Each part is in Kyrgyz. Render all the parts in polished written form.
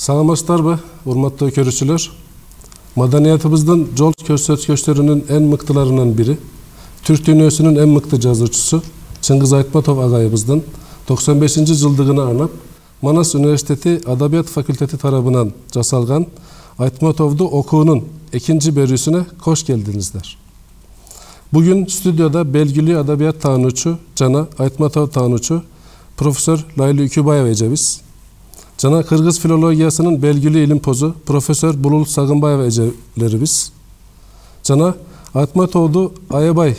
Саламатсыздарбы, урматтуу көрүүчүлөр. Маданиятыбыздын жол көрсөткүчтөрүнүн эң мыктыларынан бири, Түрк дүйнөсүнүн эң мыкты жазуучусу Чыңгыз Айтматов агайыбыздын 95-жылдыгына арнап Манас университети Адабият факультети тарабынан жасалган Айтматовду окуунун экинчи берүүсүнө кош келдиңиздер. Бүгүн студияда белгилүү адабият таануучу жана Айтматов таануучу профессор Лайли Үкүбаева эжебиз, жана кыргыз филологиясынын белгилүү илим позу профессор Булул Сагынбаева эжелерибиз, жана Айтматовду аябай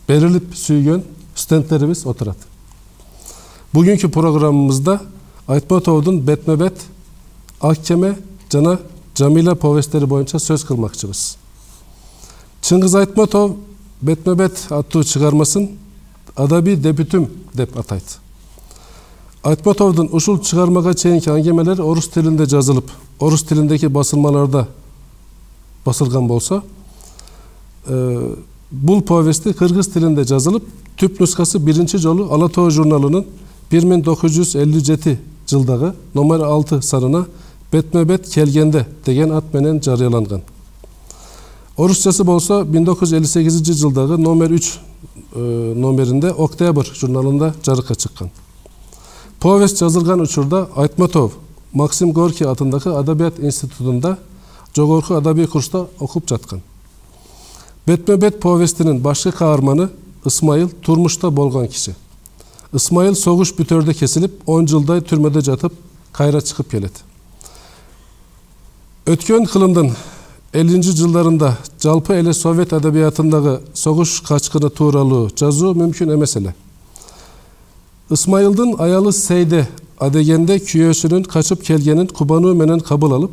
берилип сүйгөн студенттерибиз отурат. Бүгүнкү программабызда Айтматовдун бетме-бет, Ак кеме жана Жамила повесттери боюнча сөз кылмакчыбыз. Чыңгыз Айтматов бетме-бет аттуу чыгармасын адабий дебютум деп атайт. Айтматовдун ушул чыгармага чейинки аңгемелери орус тилинде жазылып, орус тилиндеги басылмаларда басылган болсо, бул повести кыргыз тилинде жазылып, түп нускасы биринчи жолу Ала Тоо журналынын 1957 жылдагы номер 6 санына бетме-бет келгенде деген ат менен жарыяланган. Орусчасы болсо 1958 жылдагы номер 3 номеринде Октябрь журналында жарыкка чыккан. Повесть жазылган учурда Айтматов Максим Горький атындагы Адабият институтунда жогорку адабий курста окуп жаткан. Бетме-бет повестинин башкы каарманы Ысмайыл турмушта болгон киши. Ысмайыл согуш бүтөрдө кесилип, 10 жылдай түрмөдө жатып, кайра чыгып келет. Өткөн кылымдын 50 жылдарында жалпы эле Совет адабиятындагы согуш качкыны тууралуу жазуу мүмкүн эмес эле. Ысмайылдын аялы Сейде адегенде күйөөсүнүн качып келгенин кубануу менен кабыл алып,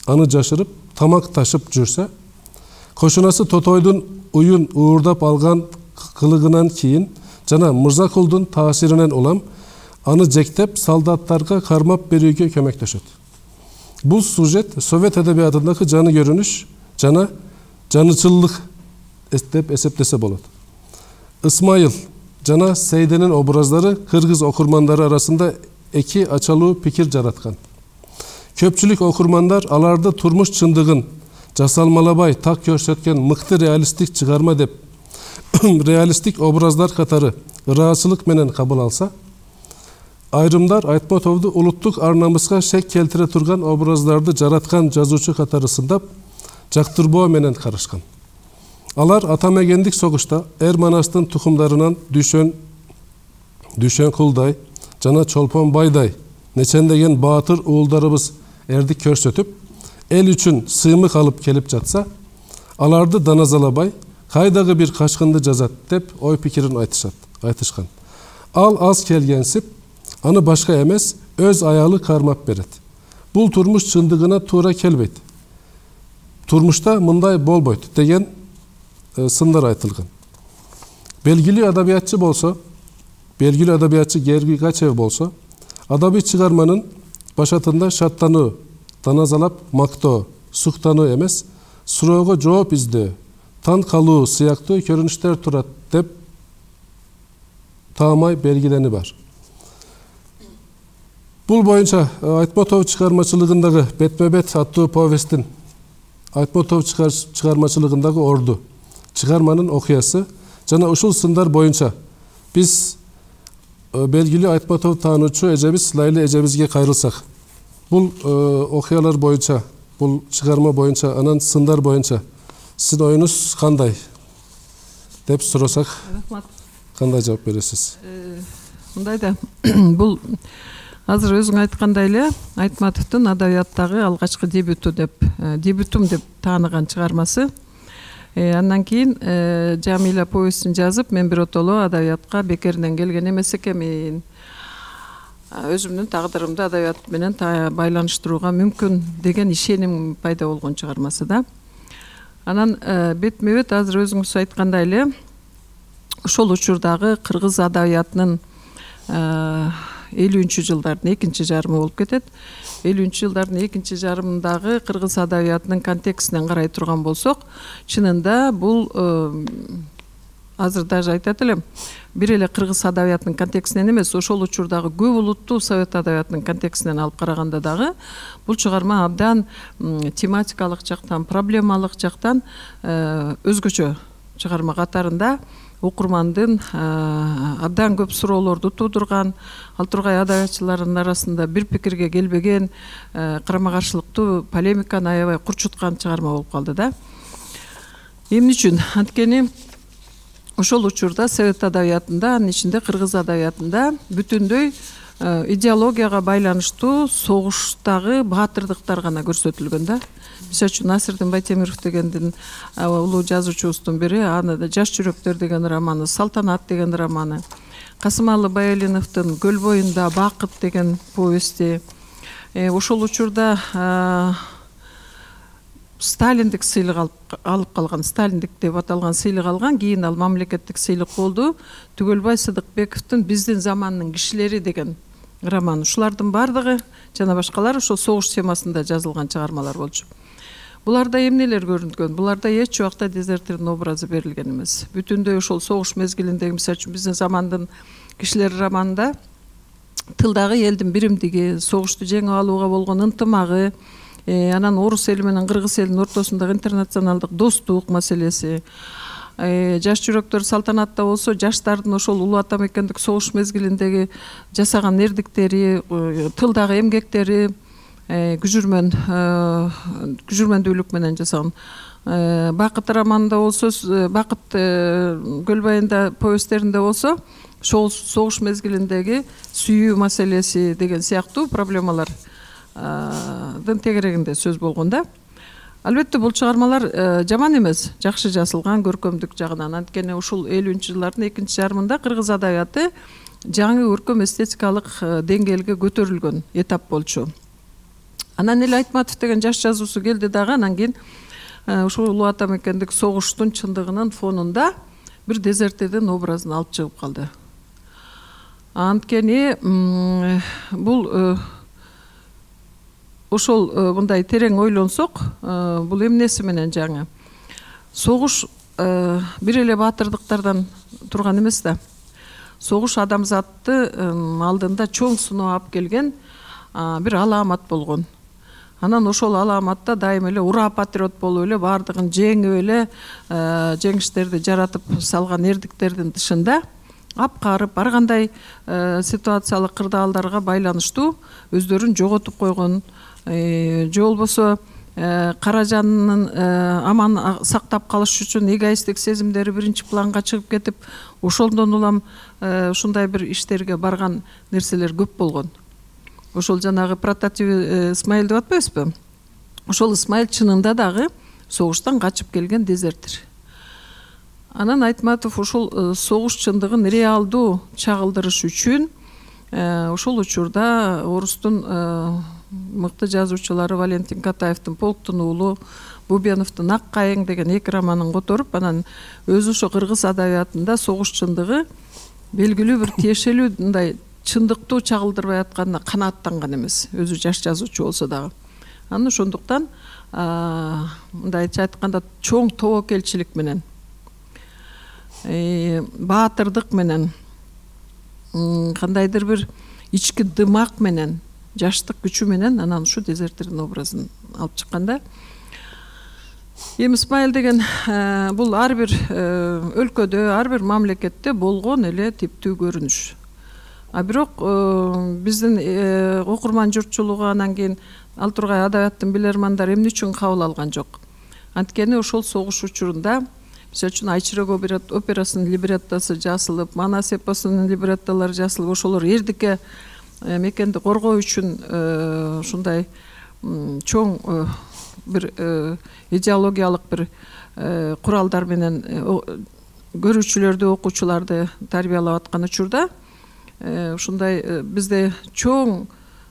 аны жашырып, тамак ташып жүрсө, кошунасы Тотойдун уюн уурдап алган кылыгынан кийин жана Мырзакулдун таасиринен улам аны жектеп солдаттарга кармап берүүгө көмөктөшөт. Бул сюжет Совет адабиятындагы жаны көрүнүш жана жанычылдык деп эсептесе болот. Ысмайыл жана Сейденин образдары кыргыз окурмандары арасында эки ачалуу пикир жараткан. Көпчүлүк окурмандар аларды турмуш чындыгын жасалмалабай так көрсөткөн мыкты реалисттик чыгарма деп реалисттик образдар катары ыраачылык менен кабыл алса, айрымдар Айтматовду улуттук ар-намыска шек келтире турган образдарды жараткан жазуучу катары сындап, жактырбоо менен карашкан. Алар атамегендик согушта Эр Манастын тукумдарынан Дүшөн Кулдай жана Чолпон Байдай нечендеген баатыр уулдарыбыз эрдик көрсөтүп, эл үчүн сыймык алып келип жатса, аларды даназалабай, кайдагы бир качкынды жазат деп ой пикирин айтышкан. Ал аз келгенсип, аны башка эмес, өз аялы кармап берет. Бул турмуш чындыгына туура келбейт. Турмушта мындай болбойт деген сындар айтылган. Белгилүү адабиятчы болсо, белгилүү адабиятчы Герги Гачев болсо, адабий чыгарманын башатында шаттануу, даназалап мактоо, суктануу эмес, суроого жооп издөө, тан калуу сыяктуу көрүнүштөр турат деп таамай белгилени бар. Бул боюнча Айтматов чыгармачылыгындагы бетме-бет аттуу повесттин Айтматов чыгармачылыгындагы орду, чыгарманын окуясы жана ушул сындар боюнча биз белгилүү Айтматов таануучу эжебиз Лайли эжебизге кайрылсак, бул окуялар боюнча, бул чыгарма боюнча, анан сындар боюнча сиздин оюңуз кандай деп сурасак, кандай жооп бересиз? Мындай да, бул азыр өзүң айткандай эле Айтматовдун адабияттагы алгачкы дебютум деп тааныган чыгармасы. Андан кийин Жамила повестин жазып, мен биротоло адабиятка бекеринен келген эмес экенмин. Өзүмдүн тагдырымды адабият менен байланыштырууга мүмкүн деген ишеним пайда болгон чыгармасы да. Анан бетме-бет азыр өзүңүз айткандай эле ошол учурдагы кыргыз адабиятынын 50-чү жылдардын экинчи жарымы болуп кетет. 50-чү жылдардын экинчи жарымындагы кыргыз адабиятынын контекстинен карай турган болсок, чынында бул азыр даже айтат элем, бир эле кыргыз адабиятынын контекстинен эмес, ошол учурдагы көп улуттуу совет адабиятынын контекстинен алып караганда дагы бул чыгарма абдан тематикалык жактан, проблемалык жактан өзгөчө чыгарма катарында окурмандын абдан көп суроолорду туудурган, ал тургай адабиятчылардын арасында бир пикирге келбеген, карама каршылыктуу полемиканы аябай курчуткан чыгарма болуп калды да. Эмне үчүн? Анткени ошол учурда совет адабиятында, анын ичинде кыргыз адабиятында бүтүндөй идеологияга байланыштуу согуштагы баатырдыктар гана көрсөтүлгөн да. Мисалы үчүн Насирдин Байтемиров дегендин улуу жазуучубуздун бири, аны Жаш жүрөктөр деген романы, Салтанат деген романы, Касымалы Баялиновдун Көл боюнда бакыт деген повести. Ошол учурда Сталиндик сыйлык алып калган, Сталиндик деп аталган сыйлык алган, кийин ал мамлекеттик сыйлык болду. Түгөлбай Сыдыкбековдун Биздин замандын кишилери деген роман. Ушулардын бардыгы жана башкалар ошол согуш темасында жазылган чыгармалар болчу. Буларда эмнелер көрүнгөн? Буларда эч убакта дезертирдин образы берилген эмес. Бүтүндөй ошол согуш мезгилиндеги, мисалы үчүн Биздин замандын кишилери романында тылдагы элдин биримдиги, согушту жеңип алууга болгон ынтымагы, анан орус эли менен кыргыз элинин ортосундагы интернационалдык достук маселеси, Жаш жүрөктөр Салтанатта болсо жаштардын ошол улуу ата мекендик согуш мезгилиндеги жасаган эрдиктери, тылдагы эмгектери, күжүрмөндүүлүк менен жасаган. Бакыт романында болсо, Бакыт Көл боюнда повесттеринде болсо, согуш мезгилиндеги сүйүү маселеси деген сыяктуу проблемалардын тегерегинде сөз болгон да. Албетте бул чыгармалар жаман эмес, жакшы жазылган көркөмдүк жагынан. Анткени ушул 50-жылдардын экинчи жарымында кыргыз адабияты жаңы көркөм эстетикалык деңгээлге көтөрүлгөн этап болчу. Анан эле Айтматов деген жаш жазуучу келди дагы, анан кийин ушул улуу ата мекендик согуштун чындыгынын фонунда бир дезертирдин образын алып чыгып калды. Анткени бул ошол мындай терең ойлонсок, бул эмнеси менен жаңы согуш бир эле баатырдыктардан турган эмес да. Согуш адамзатты алдында чоң сыноо алып келген бир аламат болгон. Анан ошол аламатта дайым эле ура патриот болуп эле бардыгын жеңип эле жеңиштерди жаратып салган эрдиктердин дышында апкарып ар кандай ситуациялык кырдаалдарга байланыштуу өздөрүн жоготуп койгон, же болбосо каражанын аман сактап калыш үчүн эгоисттик сезимдери биринчи планга чыгып кетип, ошондон улам ушундай бир иштерге барган нерселер көп болгон. Ошол жанагы прототип Исмаил деп атпайбызбы? Ошол Исмаил чынында дагы согуштан качып келген дезертир. Анан Айтматов ошол согуш чындыгын реалдуу чагылдырыш үчүн ошол учурда орустун мыкты жазуучулары Валентин Катаевдин Полктун уулу, Бубеновдун Ак кайың деген эки романын которуп, анан өзү ошо кыргыз адабиятында согуш чындыгы белгилүү бир тиешелүү мындай чындыктуу чагылдырбай атканына канааттанган эмес, өзү жаш жазуучу болсо дагы. Анан ошондуктан мындайча айтканда чоң тобокелчилик менен, баатырдык менен, кандайдыр бир ички дымак менен, жаштык күчү менен анан ушу дезертирдин образын алып чыкканда. Эми Исмаил деген бул ар бир өлкөдө, ар бир мамлекетте болгон эле типтүү көрүнүш. А бирок биздин окурман журтчулугу анан кийин ал тургай адабияттын билермандары эмне үчүн кабыл алган жок? Анткени ошол согуш учурунда, мисалы үчүн Айчырек операсынын либреттосы жазылып, Манас эпосунун либреттолору жазылып, ошолор эрдикке мекенди коргоо үчүн ушундай чоң бир идеологиялык бир куралдар менен көрүүчүлөрдү, окуучуларды тарбиялап аткан учурда ушундай бизде чоң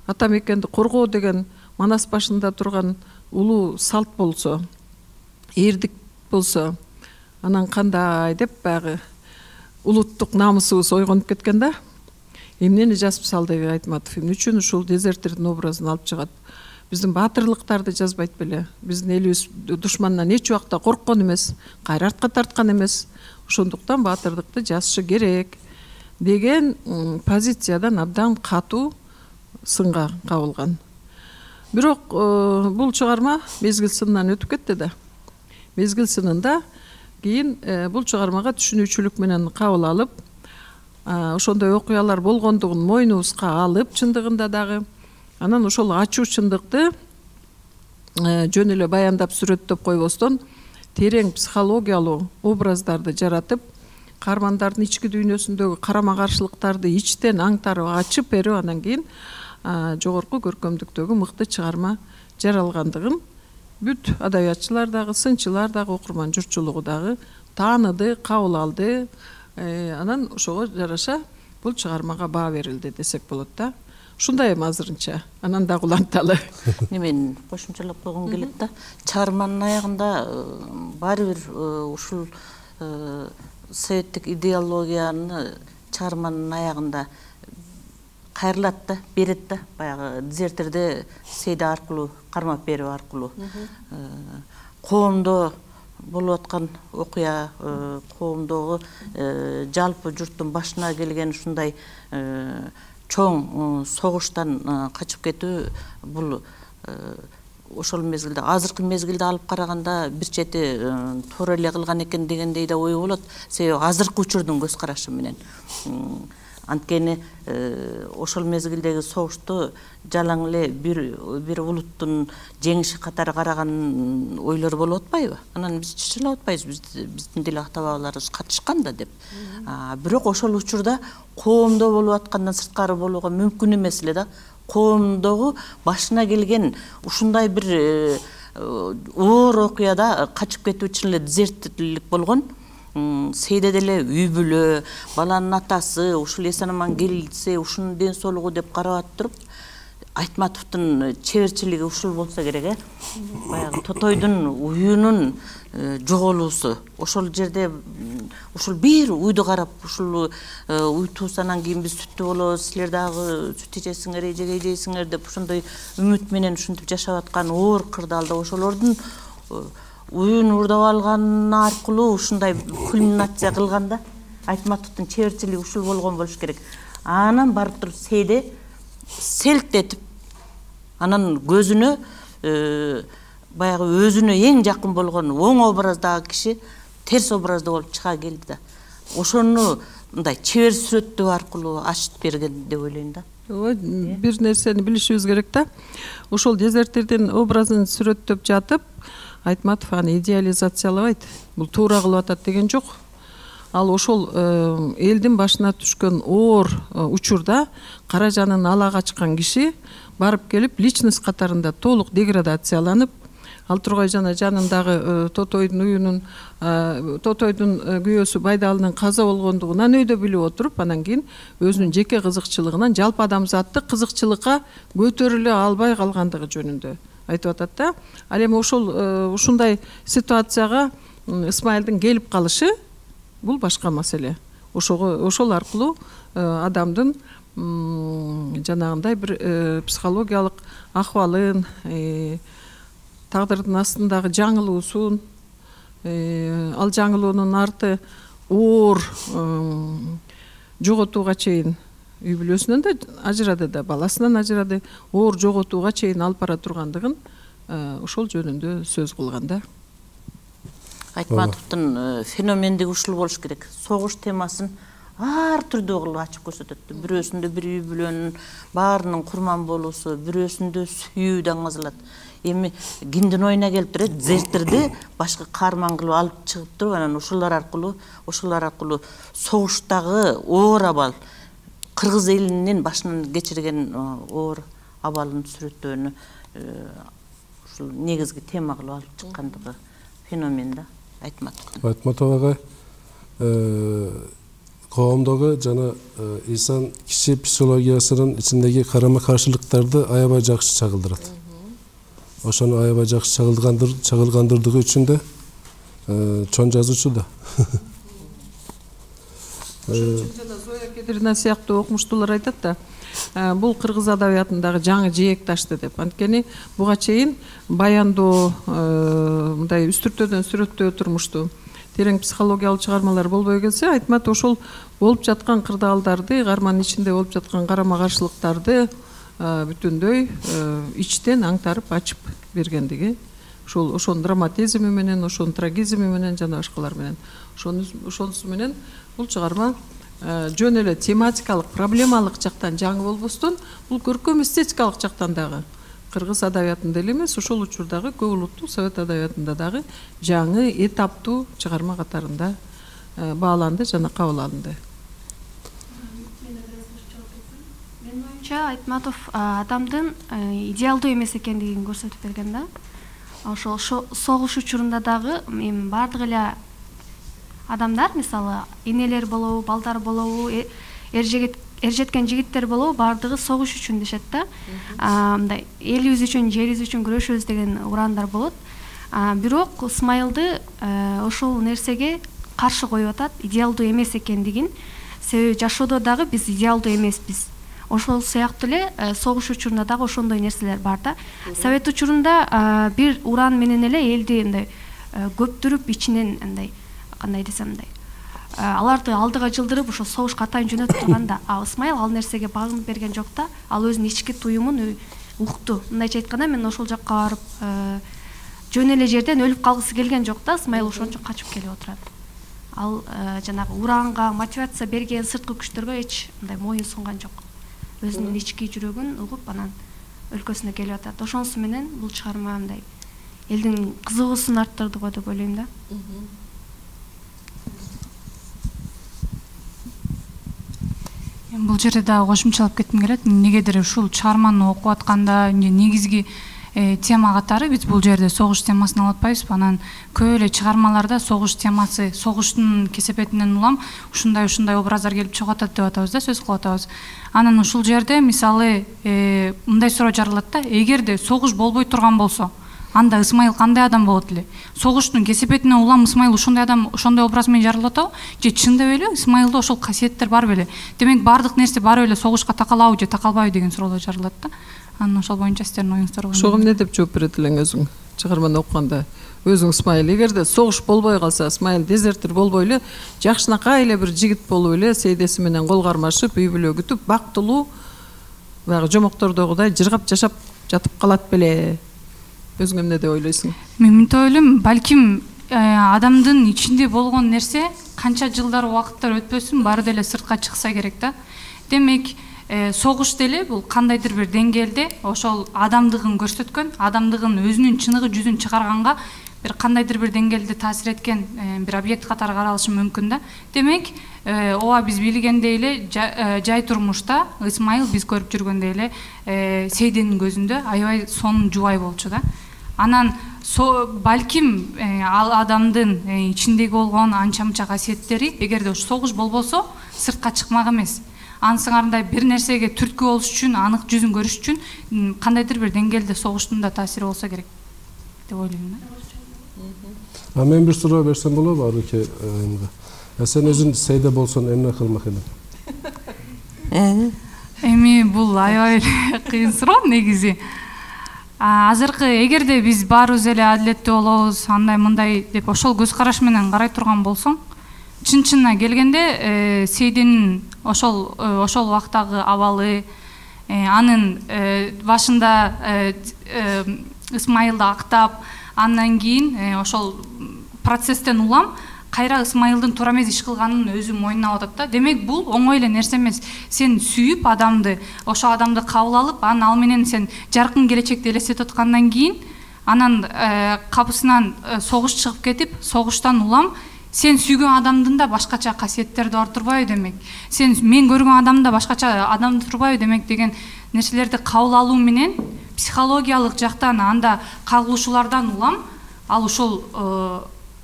ата мекенди коргоо деген Манас башында турган улуу салт болсо, эрдик болсо, анан кандай деп баягы улуттук намысыбыз ойгонуп кеткен да. Эмнени жазып салды Айтматов? Эмне үчүн ушул дезертирдин образын алып чыгат? биздин баатырлыктарды жазбайт беле. Биздин элибиз душмандан эч убакта корккон эмес, кайра артка тарткан эмес. Ошондуктан баатырдыкты жазышы керек деген позициядан абдан катуу сынга кабылган. Бирок бул чыгарма мезгил сынынан өтүп кетти да. Мезгил сынында кийин бул чыгармага түшүнүүчүлүк менен кабыл алып, ошондой окуялар болгондугун мойнубузга алып, чындыгында дагы анан ошол ачуу чындыкты жөн эле баяндап сүрөттөп койбостон терең психологиялуу образдарды жаратып, каармандардын ички дүйнөсүндөгү карама каршылыктарды ичтен аңтарып ачып берип, анан кийин жогорку көркөмдүктөгү мыкты чыгарма жаралгандыгын бүт адабиятчылар дагы, сынчылар дагы, окурман журтчулугу дагы тааныды, кабыл алды. Анан ошого жараша бул чыгармага баа берилди десек болот да. Ушундай эми азырынча. Анан дагы уланталы. Мен кошумчалап койгум келет да. Чыгарманын аягында баары бир ушул советтик идеологияны чыгарманын аягында кайрылат да, берет да. Баягы дезертерде сейде аркылуу, кармап берүү аркылуу коомдо болуп аткан окуя, коомдогу жалпы журттун башына келген ушундай чоң согуштан качып кетүү, бул ошол мезгилде, азыркы мезгилде алып караганда бир чети туура эле кылган экен дегендей да ой болот. Себеби азыркы учурдун көз карашы менен. Анткени ошол мезгилдеги согушту жалаң эле бир улуттун жеңиши катары караган ойлор болуп атпайбы? Анан биз чычылап атпайбыз, биздин деле ата бабаларыбыз катышкан да деп. Бирок ошол учурда коомдо болуп аткандан сырткары болууга мүмкүн эмес эле да. Коомдогу башына келген ушундай бир оор окуяда качып кетүү үчүн эле дезерттик болгон. Сейде деле үй бүлө, баланын атасы, ушул эсен аман келсе, ушунун ден соолугу деп карап туруп, Айтматовдун чеберчилиги ушул болсо керек, баягы Тотойдун уюнун жоголуусу. Ошол жерде ушул бир уйду карап, ушул уй туусанан кийин биз сүттүү болобуз, силер дагы сүт ичесиңер, эжеге жейсиңер деп ушундай үмүт менен ушинтип жашап аткан оор кырдаалда ошолордун уюн урдап алган аркылуу ушундай кульминация кылганда Айтматовдун чеберчилиги ушул болгон болуш керек. Анан барып туруп Сейде селт этип, анан көзүнө баягы өзүнө эң жакын болгон оң образдагы киши терс образда болуп чыга келди да. Ошону мындай чебер сүрөттөө аркылуу ачып берген деп ойлойм да. Бир нерсени билишибиз керек да. Ошол дезертирдин образын сүрөттөп жатып, Айтматов аны идеализациялабайт. Бул туура кылып атат деген жок. Ал ошол элдин башына түшкөн оор учурда Каражанын ала качкан киши барып келип личность катарында толук деградацияланып, ал тургай жана жанындагы Тотойдун уюнун, Тотойдун күйөөсү Байдалынын каза болгондугунан өйдө билип отуруп, анан кийин өзүнүн жеке кызыкчылыгынан жалпы адамзаттык кызыкчылыкка көтөрүлө албай калгандыгы жөнүндө айтып атат да. Ал эми ушундай ситуацияга Исмайылдын келип калышы бул башка маселе. Ошол аркылуу адамдын жанагындай бир психологиялык акыбалын, тагдырдын астындагы жаңылуусун, ал жаңылуунун арты оор жоготууга чейин үй бүлөсүнөн да ажырады да, баласынан ажырады, оор жоготууга чейин алып бара тургандыгын ошол жөнүндө сөз кылган да. Айтматовдун феномендиги ушул болуш керек. Согуш темасын ар түрдүү кылып ачып көрсөтөт. Бирөөсүндө бир үй бүлөнүн баарынын курман болуусу, бирөөсүндө сүйүү даңазылат. Эми киндин оюна келип турат, дезертирди башка каарман кылып алып чыгып туруп, анан ошолор аркылуу согуштагы оор абал, кыргыз элинин башынан кечирген оор абалын сүрөттөөнү ушул негизги тема кылып алып чыккандыгы феномен да. Айтматов агай коомдогу жана инсан киши психологиясынын ичиндеги карама каршылыктарды аябай жакшы чагылдырат. Ошону аябай жакшы чагылгандырдыгы үчүн да чоң жазуучу да. Зоя Кедрина сыяктуу окумуштуулар айтат да, бул кыргыз адабиятындагы жаңы жээк ташты деп. Анткени буга чейин баяндоо, мындай үстүртөдөн сүрөттөө турмуштуу терең психологиялык чыгармалар болбой келсе, Айтмат ошол болуп жаткан кырдаалдарды, каармандын ичинде болуп жаткан карама каршылыктарды бүтүндөй ичтен аңтарып ачып бергендиги, ошонун драматизми менен, ошонун трагизми менен жана башкалар менен, ошонусу менен бул чыгарма жөн эле тематикалык, проблемалык жактан жаңы болбостон, бул көркөм эстетикалык жактан дагы кыргыз адабиятында эле эмес, ошол учурдагы көп улуттуу совет адабиятында дагы жаңы этаптуу чыгарма катарында бааланды жана кабыл алынды. Менин оюмча Айтматов адамдын идеалдуу эмес экендигин көрсөтүп берген да. Ошол согуш учурунда дагы бардык эле адамдар, мисалы энелер болобу, балдар болобу, эр жеткен жигиттер болобу, бардыгы согуш үчүн дешет да. Мындай элибиз үчүн, жерибиз үчүн күрөшөбүз деген урандар болот. Бирок Ысмайылды ошол нерсеге каршы коюп атат, идеалдуу эмес экендигин. Себеби жашоодо дагы биз идеалдуу эмеспиз. Ошол сыяктуу эле согуш учурунда дагы ошондой нерселер бар да. Совет учурунда бир уран менен эле элди мындай көптүрүп ичинен мындай кандай десем мындай аларды алдыга жылдырып ошо согушка атайын жөнөтүп турганда, Ысмайыл ал нерсеге багынып берген жок да. Ал өзүнүн ички туюмун укту. Мындайча айтканда, мен ошол жакка барып жөн эле жерден өлүп калгысы келген жок да. Ысмайыл ошон үчүн качып келип отурат. Ал жанагы уранга, мотивация берген сырткы күчтөргө эч мындай моюн сунган жок. Өзүнүн ички жүрөгүн угуп, анан өлкөсүнө келип атат. Ошонусу менен бул чыгарма мындай элдин кызыгуусун арттырды го деп ойлойм да. Бул жерде да кошумчалап кетким келет. Негедир ушул чыгарманы окуп атканда негизги тема катары биз бул жерде согуш темасын алып атпайбызбы? Анан көп эле чыгармаларда согуш темасы, согуштун кесепетинен улам ушундай образдар келип чыгып атат деп атабыз да, сөз кылып атабыз. Анан ушул жерде мисалы мындай суроо жаралат да: эгерде согуш болбой турган болсо, анда Ысмайыл кандай адам болот эле? Согуштун кесепетинен улам Ысмайыл ошондой адам, ошондой образ менен жаралып атабы? Же чындап эле Ысмайылда ошол касиеттер бар беле? Демек бардык нерсе барып эле согушка такалабы же такалбайбы деген суроолор жаралат да. Анан ошол боюнча сиздердин оюңуздар. Ошого эмне деп жооп берет элең өзүң чыгарманы окуганда? Өзүң Ысмайыл, эгерде согуш болбой калса, Ысмайыл дезертир болбой эле, жакшынакай эле бир жигит болуп эле, сейдеси менен кол кармашып, үй бүлө күтүп, бактылуу баягы жомоктордогудай жыргап жашап жатып калат беле? Өзүң эмне деп ойлойсуң? Мен мынтип ойлойм, балким адамдын ичинде болгон нерсе канча жылдар убакыттар өтпөсүн баары деле сыртка чыкса керек да. Демек согуш деле бул кандайдыр бир деңгээлде ошол адамдыгын көрсөткөн, адамдыгын өзүнүн чыныгы жүзүн чыгарганга бир кандайдыр бир деңгээлде таасир эткен бир объект катары каралышы мүмкүн да. Демек ооба биз билгендей эле жай турмушта Ысмайыл биз көрүп жүргөндөй эле Сейденин көзүндө аябай сонун жубай болчу да. Анан балким ал адамдын ичиндеги болгон анча-мынча касиеттери эгерде согуш болбосо сыртка чыкмак эмес. Ансыңарындай бир нерсеге түрткү болуш үчүн, анык жүзүн көрүш үчүн кандайдыр бир деңгээлде согуштун да таасири болсо керек деп ойлойм да. Мен бир суроо берсем болобу Аруке айымга? Сен өзүң Сейде болсоң эмне кылмак элең? Эми бул аябай кыйын суроо негизи. Азыркы эгерде биз баарыбыз эле адилеттүү болобуз, андай мындай деп ошол көз караш менен карай турган болсоң, чын-чынына келгенде Сейденин ошол убактагы абалы, анын башында Ысмайылды актап, андан кийин ошол процесстен улам кайра Ысмайылдын туура эмес иш кылганын өзү мойнуна алып атат да. Демек бул оңой эле нерсе эмес. Сен сүйүп адамды, ошол адамды кабыл алып, анан ал менен сен жаркын келечекти элестетип аткандан кийин, анан капысынан согуш чыгып кетип, согуштан улам сен сүйгөн адамдын да башкача касиеттери бар турбайбы демек? Сен мен көргөн адамдын да башкача адамды турбайбы демек деген нерселерди кабыл алуу менен психологиялык жактан анда кагылышуулардан улам ал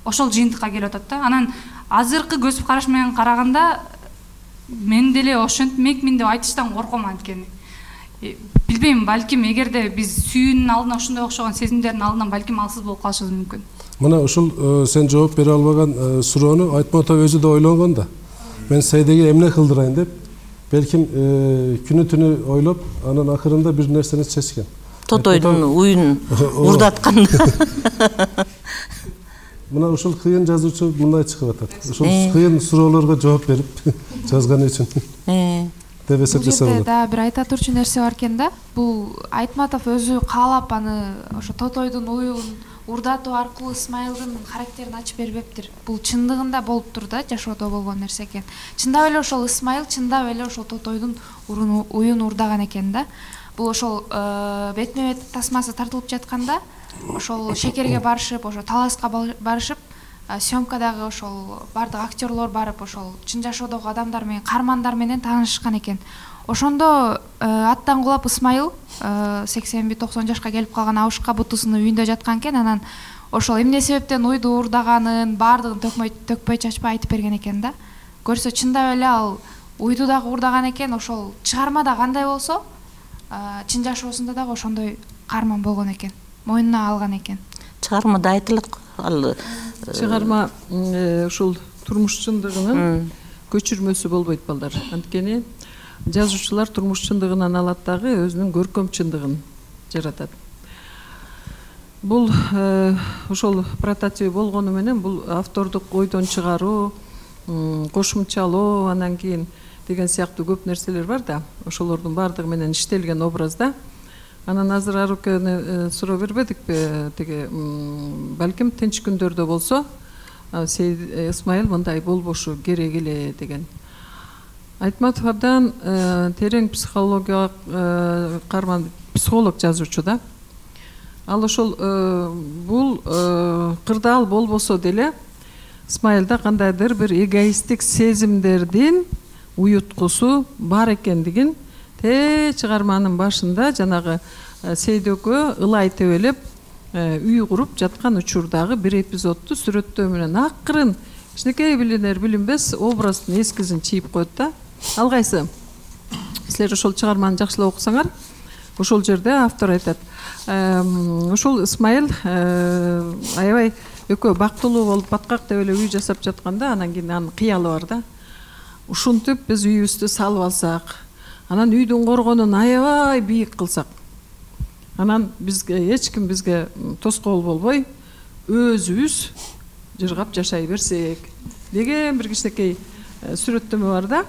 ошол жыйынтыкка келип атат да. Анан азыркы көз караш менен караганда мен деле ошентмекмин деп айтыштан корком анткени. Билбейм, балким эгерде биз сүйүүнүн алдына ошондой окшогон сезимдердин алдынан балким алсыз болуп калышыбыз мүмкүн. Мына ушул сен жооп бере албаган суроону Айтматов өзү да ойлонгон да. Men Seyde'ge emne kıldırayın dep, belkim günü tünü oylop, anın akırında bir nerseni sesken. Totoydun uyun urdatkanda. Buna uşul kıyın жазуучу мындай чыгып атат. Ушул кыйын суроолорго жооп берип жазганы үчүн. Деп эсептесе болот. Да, бир айта турчу нерсе бар экен да. Бул Айтматов өзү каалап аны ошо Тотойдун уюн урдатуу аркылуу Исмайылдын характерин ачып бербептир. Бул чындыгында болуптур да, жашоодо болгон нерсе экен. Чындап эле ошол Исмайыл чындап эле ошол Тотойдун уюн урдаган экен да. Бул ошол бетме-бет тасмасы тартылып жатканда ошол шекерге барышып, ошо таласка барышып, съемкадагы ошол бардык актерлор барып, ошол чын жашоодогу адамдар менен, кармандар менен таанышкан экен. Ошондо аттан кулап Исмайыл 80-90 жашка келип калган абышка бутусунун үйүндө жаткан экен. Анан ошол эмне себептен уйду уурдаганын бардыгын төкпөй чачпай айтып берген экен да. Көрсө чындап эле ал уйду дагы уурдаган экен. Ошол чыгармада кандай болсо, чын жашоосунда дагы ошондой карман болгон экен. Мойнуна алган экен. Чыгармада айтылат ал чыгарма ушул турмуш чындыгынын көчүрмөсү болбойт балдар. Анткени жазуучулар турмуш чындыгынан алат дагы өзүнүн көркөм чындыгын жаратат. Бул ошол прототип болгону менен бул автордук ойдон чыгаруу, кошумчалоо, анан кийин деген сыяктуу көп нерселер бар да. Ошолордун бардыгы менен иштелген образда. Анан азыр Арукени суроо бербедикпи? Теге балким тынч күндөрдө болсо, Исмайыл мындай болбошу керек эле деген. Айтматов абдан терең психологиялык карман психолог жазуучу да. Ал ошол бул кырдаал болбосо деле Исмайылда кандайдыр бир эгоисттик сезимдердин уюткусу бар экендигин чыгарманын башында жанагы Сейдөкө ылай тебелеп үй куруп жаткан учурдагы бир эпизодду сүрөттөө менен акырын кичинекей билинер билинбес образдын эскизин чийип коет да. Ал кайсы? Силер ошол чыгарманы жакшылап окусаңар, ошол жерде автор айтат. Ошол Исмайыл аябай экөө бактылуу болуп баткак деп эле үй жасап жатканда, анан кийин анын кыялы бар да. Ушинтип биз үйүбүздү салып алсак, анан үйдүн коргонун аябай бийик кылсак, анан бизге эч ким бизге тоскоол болбой, өзүбүз жыргап жашай берсек деген бир кичинекей сүрөттөмө бар да.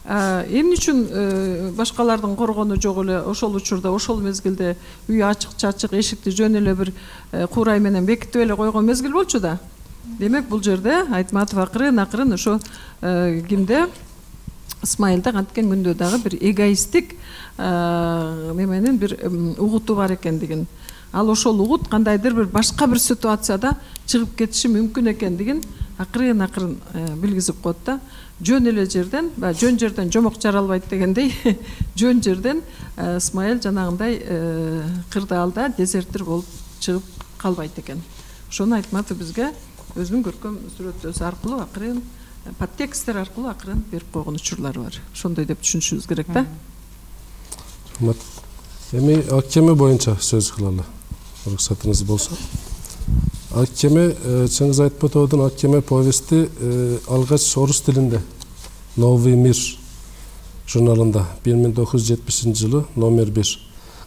Эмне үчүн башкалардын коргону жок эле ошол учурда, ошол мезгилде үй ачык-чачык, эшикти жөн эле бир курай менен бекитип эле койгон мезгил болчу да. Демек бул жерде Айтматов акырын ошо кимде Исмайылда канткен күндө дагы бир эгоисттик неменин бир угуту бар экендигин. Ал ошол угут кандайдыр бир башка бир ситуацияда чыгып кетиши мүмкүн экендигин акырын билгизип коет да. Жөн эле жерден, жөн жерден жомок жаралбайт дегендей, жөн жерден Исмайыл жанагындай кырдаалда дезертир болуп чыгып калбайт экен. Ошону Айтматов бизге өзүнүн көркөм сүрөттөөсү аркылуу акырын подтексттер аркылуу акырын берип койгон учурлары бар. Ошондой деп түшүнүшүбүз керек да. Эми Аккеме боюнча сөз кылалы. Уруксатыңыз болсо. Аккеме, Чыңгыз Айтматовдун Аккеме повести алгач орус тилинде Новый мир журналында 1970 жылы номер 1.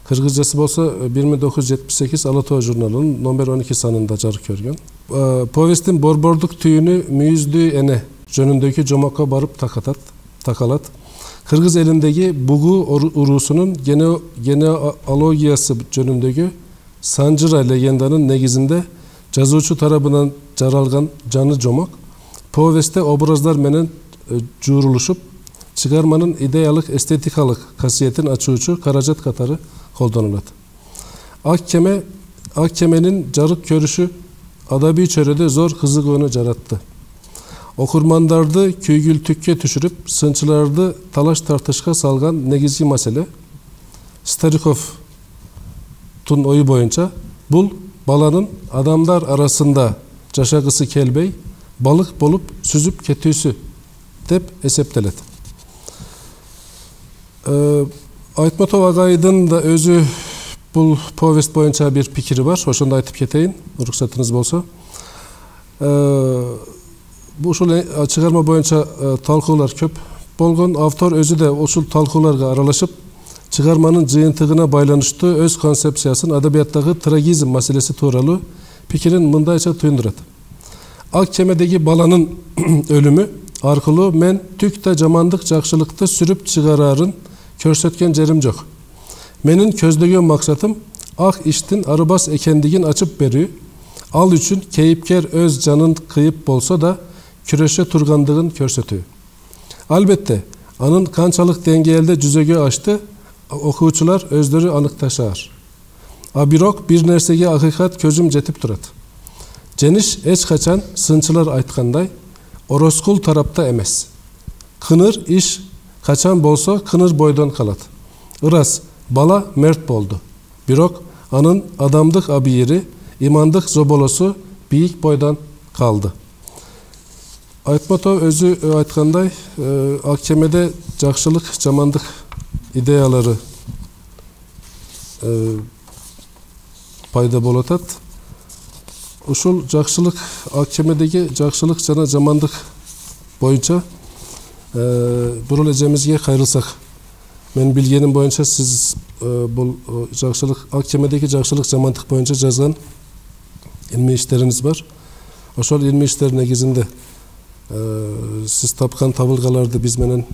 Кыргызчасы болсо 1978 Ала Тоо журналынын номер 12 санында жарык көргөн. Повесттин борбордук түйүнү мүйүздүү эне жөнүндөгү жомокко барып такалат. Кыргыз элиндеги бугу уруусунун генеалогиясы жөнүндөгү Санжыра легенданын негизинде жазуучу тарабынан жаралган жаны жомок повестте образдар менен жуурулушуп, чыгарманын идеялык эстетикалык касиетин ачуучу каражат катары колдонулат. Аккеменин жарык көрүшү адабий чөйрөдө зор кызыгууну жаратты. Окурмандарды күйгүлтүккө түшүрүп, сынчыларды талаш тартышка салган негизги маселе Стариковдун ою боюнча бул баланын адамдар арасында жашагысы келбей, балык болуп сүзүп кетүүсү деп эсептелет. Айтматов агайдын да өзү бул повест боюнча бир пикири бар, ошондо айтып кетейин, уруксатыңыз болсо. bu ушул чыгарма боюнча талкуулар көп болгон. Автор өзү да ушул талкууларга аралашып, чыгарманын жыйынтыгына байланыштуу өз концепциясын адабияттагы трагизм маселеси тууралуу пикирин мындайча туюндурат. Ак кемедеги баланын өлүмү аркылуу мен түк да жамандык жакшылыкты сүрүп чыгарарын көрсөткөн жерим жок. Менин көздөгөн максатым ак иштин арыбас экендигин ачып берүү, ал үчүн кейипкер өз жанын кыйып болсо да күрөшө тургандыгын көрсөтүү. Албетте, анын канчалык деңгээлде жүзөгө ашты окуучулар өздөрү аныкташаар. А бирок бир нерсеге акыйкат көзүм жетип турат. Жеңиш эч качан сынчылар айткандай ороскул тарапта эмес. Кыныр иш качан болсо кыныр бойдон калат. Ырас, бала мерт болду. Бирок анын адамдык абийири, имандык зоболосу бийик бойдон калды. Айтматов өзү айткандай, ак кемеде жакшылык, жамандык идеялары пайда болуп атат. Ушул жакшылык, ак кемедеги жакшылык жана жамандык боюнча бул эжемизге кайрылсак. Мен билгеним боюнча сиз бул жакшылык, ак кемедеги жакшылык, жамандык боюнча жазган илмий иштериңиз бар. Ошол илмий иштер негизинде сиз тапкан табылгаларды биз менен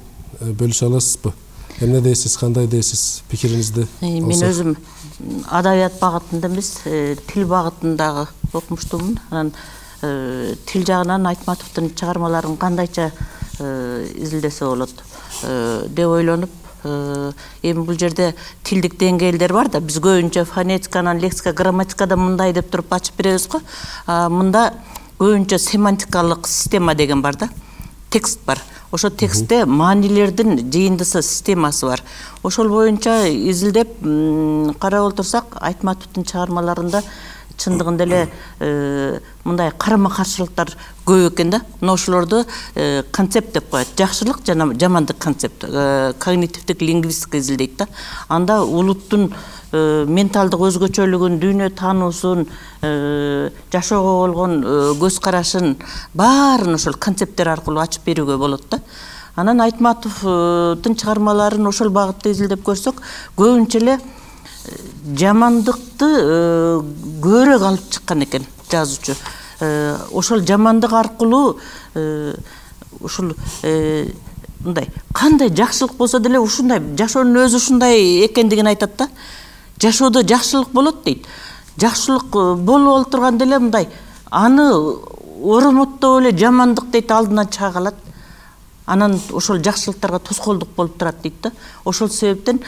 бөлүшө аласызбы? Эмне дейсиз, кандай дейсиз, пикириңизди? Мен өзүм адабият багытында эмес, тил багытындагы окумуштумун. Анан тил жагынан Айтматовдун чыгармаларын кандайча изилдесе болот деп ойлонуп, эми бул жерде тилдик деңгээлдер бар да, биз көбүнчө фонетиканан, лексика, грамматикадан мындай деп туруп ачып беребиз го. Мында көбүнчө семантикалык система деген бар да, текст бар. Ошо текстте маанилердин жыйындысы, системасы бар. Ошол боюнча изилдеп карап отурсак, Айтматовдун чыгармаларында чындыгында эле мындай карама-каршылыктар көп экен да. Ошолорду концепт деп коет. Жакшылык жана жамандык концепт, когнитивдик лингвистика изилдейт да. Анда улуттун менталдык өзгөчөлүгүн, дүйнө таануусун, жашоого болгон көз карашын баарын ошол концепттер аркылуу ачып берүүгө болот да. Анан Айтматовдун чыгармаларын ошол багытта изилдеп көрсөк, көбүнчө эле жамандыкты көбүрөөк алып чыккан экен жазуучу. Ошол жамандык аркылуу ушул мындай кандай жакшылык болсо деле ушундай жашоонун өзү ушундай экендигин айтат да. Жашоодо жакшылык болот дейт. Жакшылык болуп турганда эле мындай аны оромоттоп эле жамандык дейт алдынан чыга калат. Анан ошол жакшылыктарга тоскоолдук болуп турат дейт да. Ошол себептен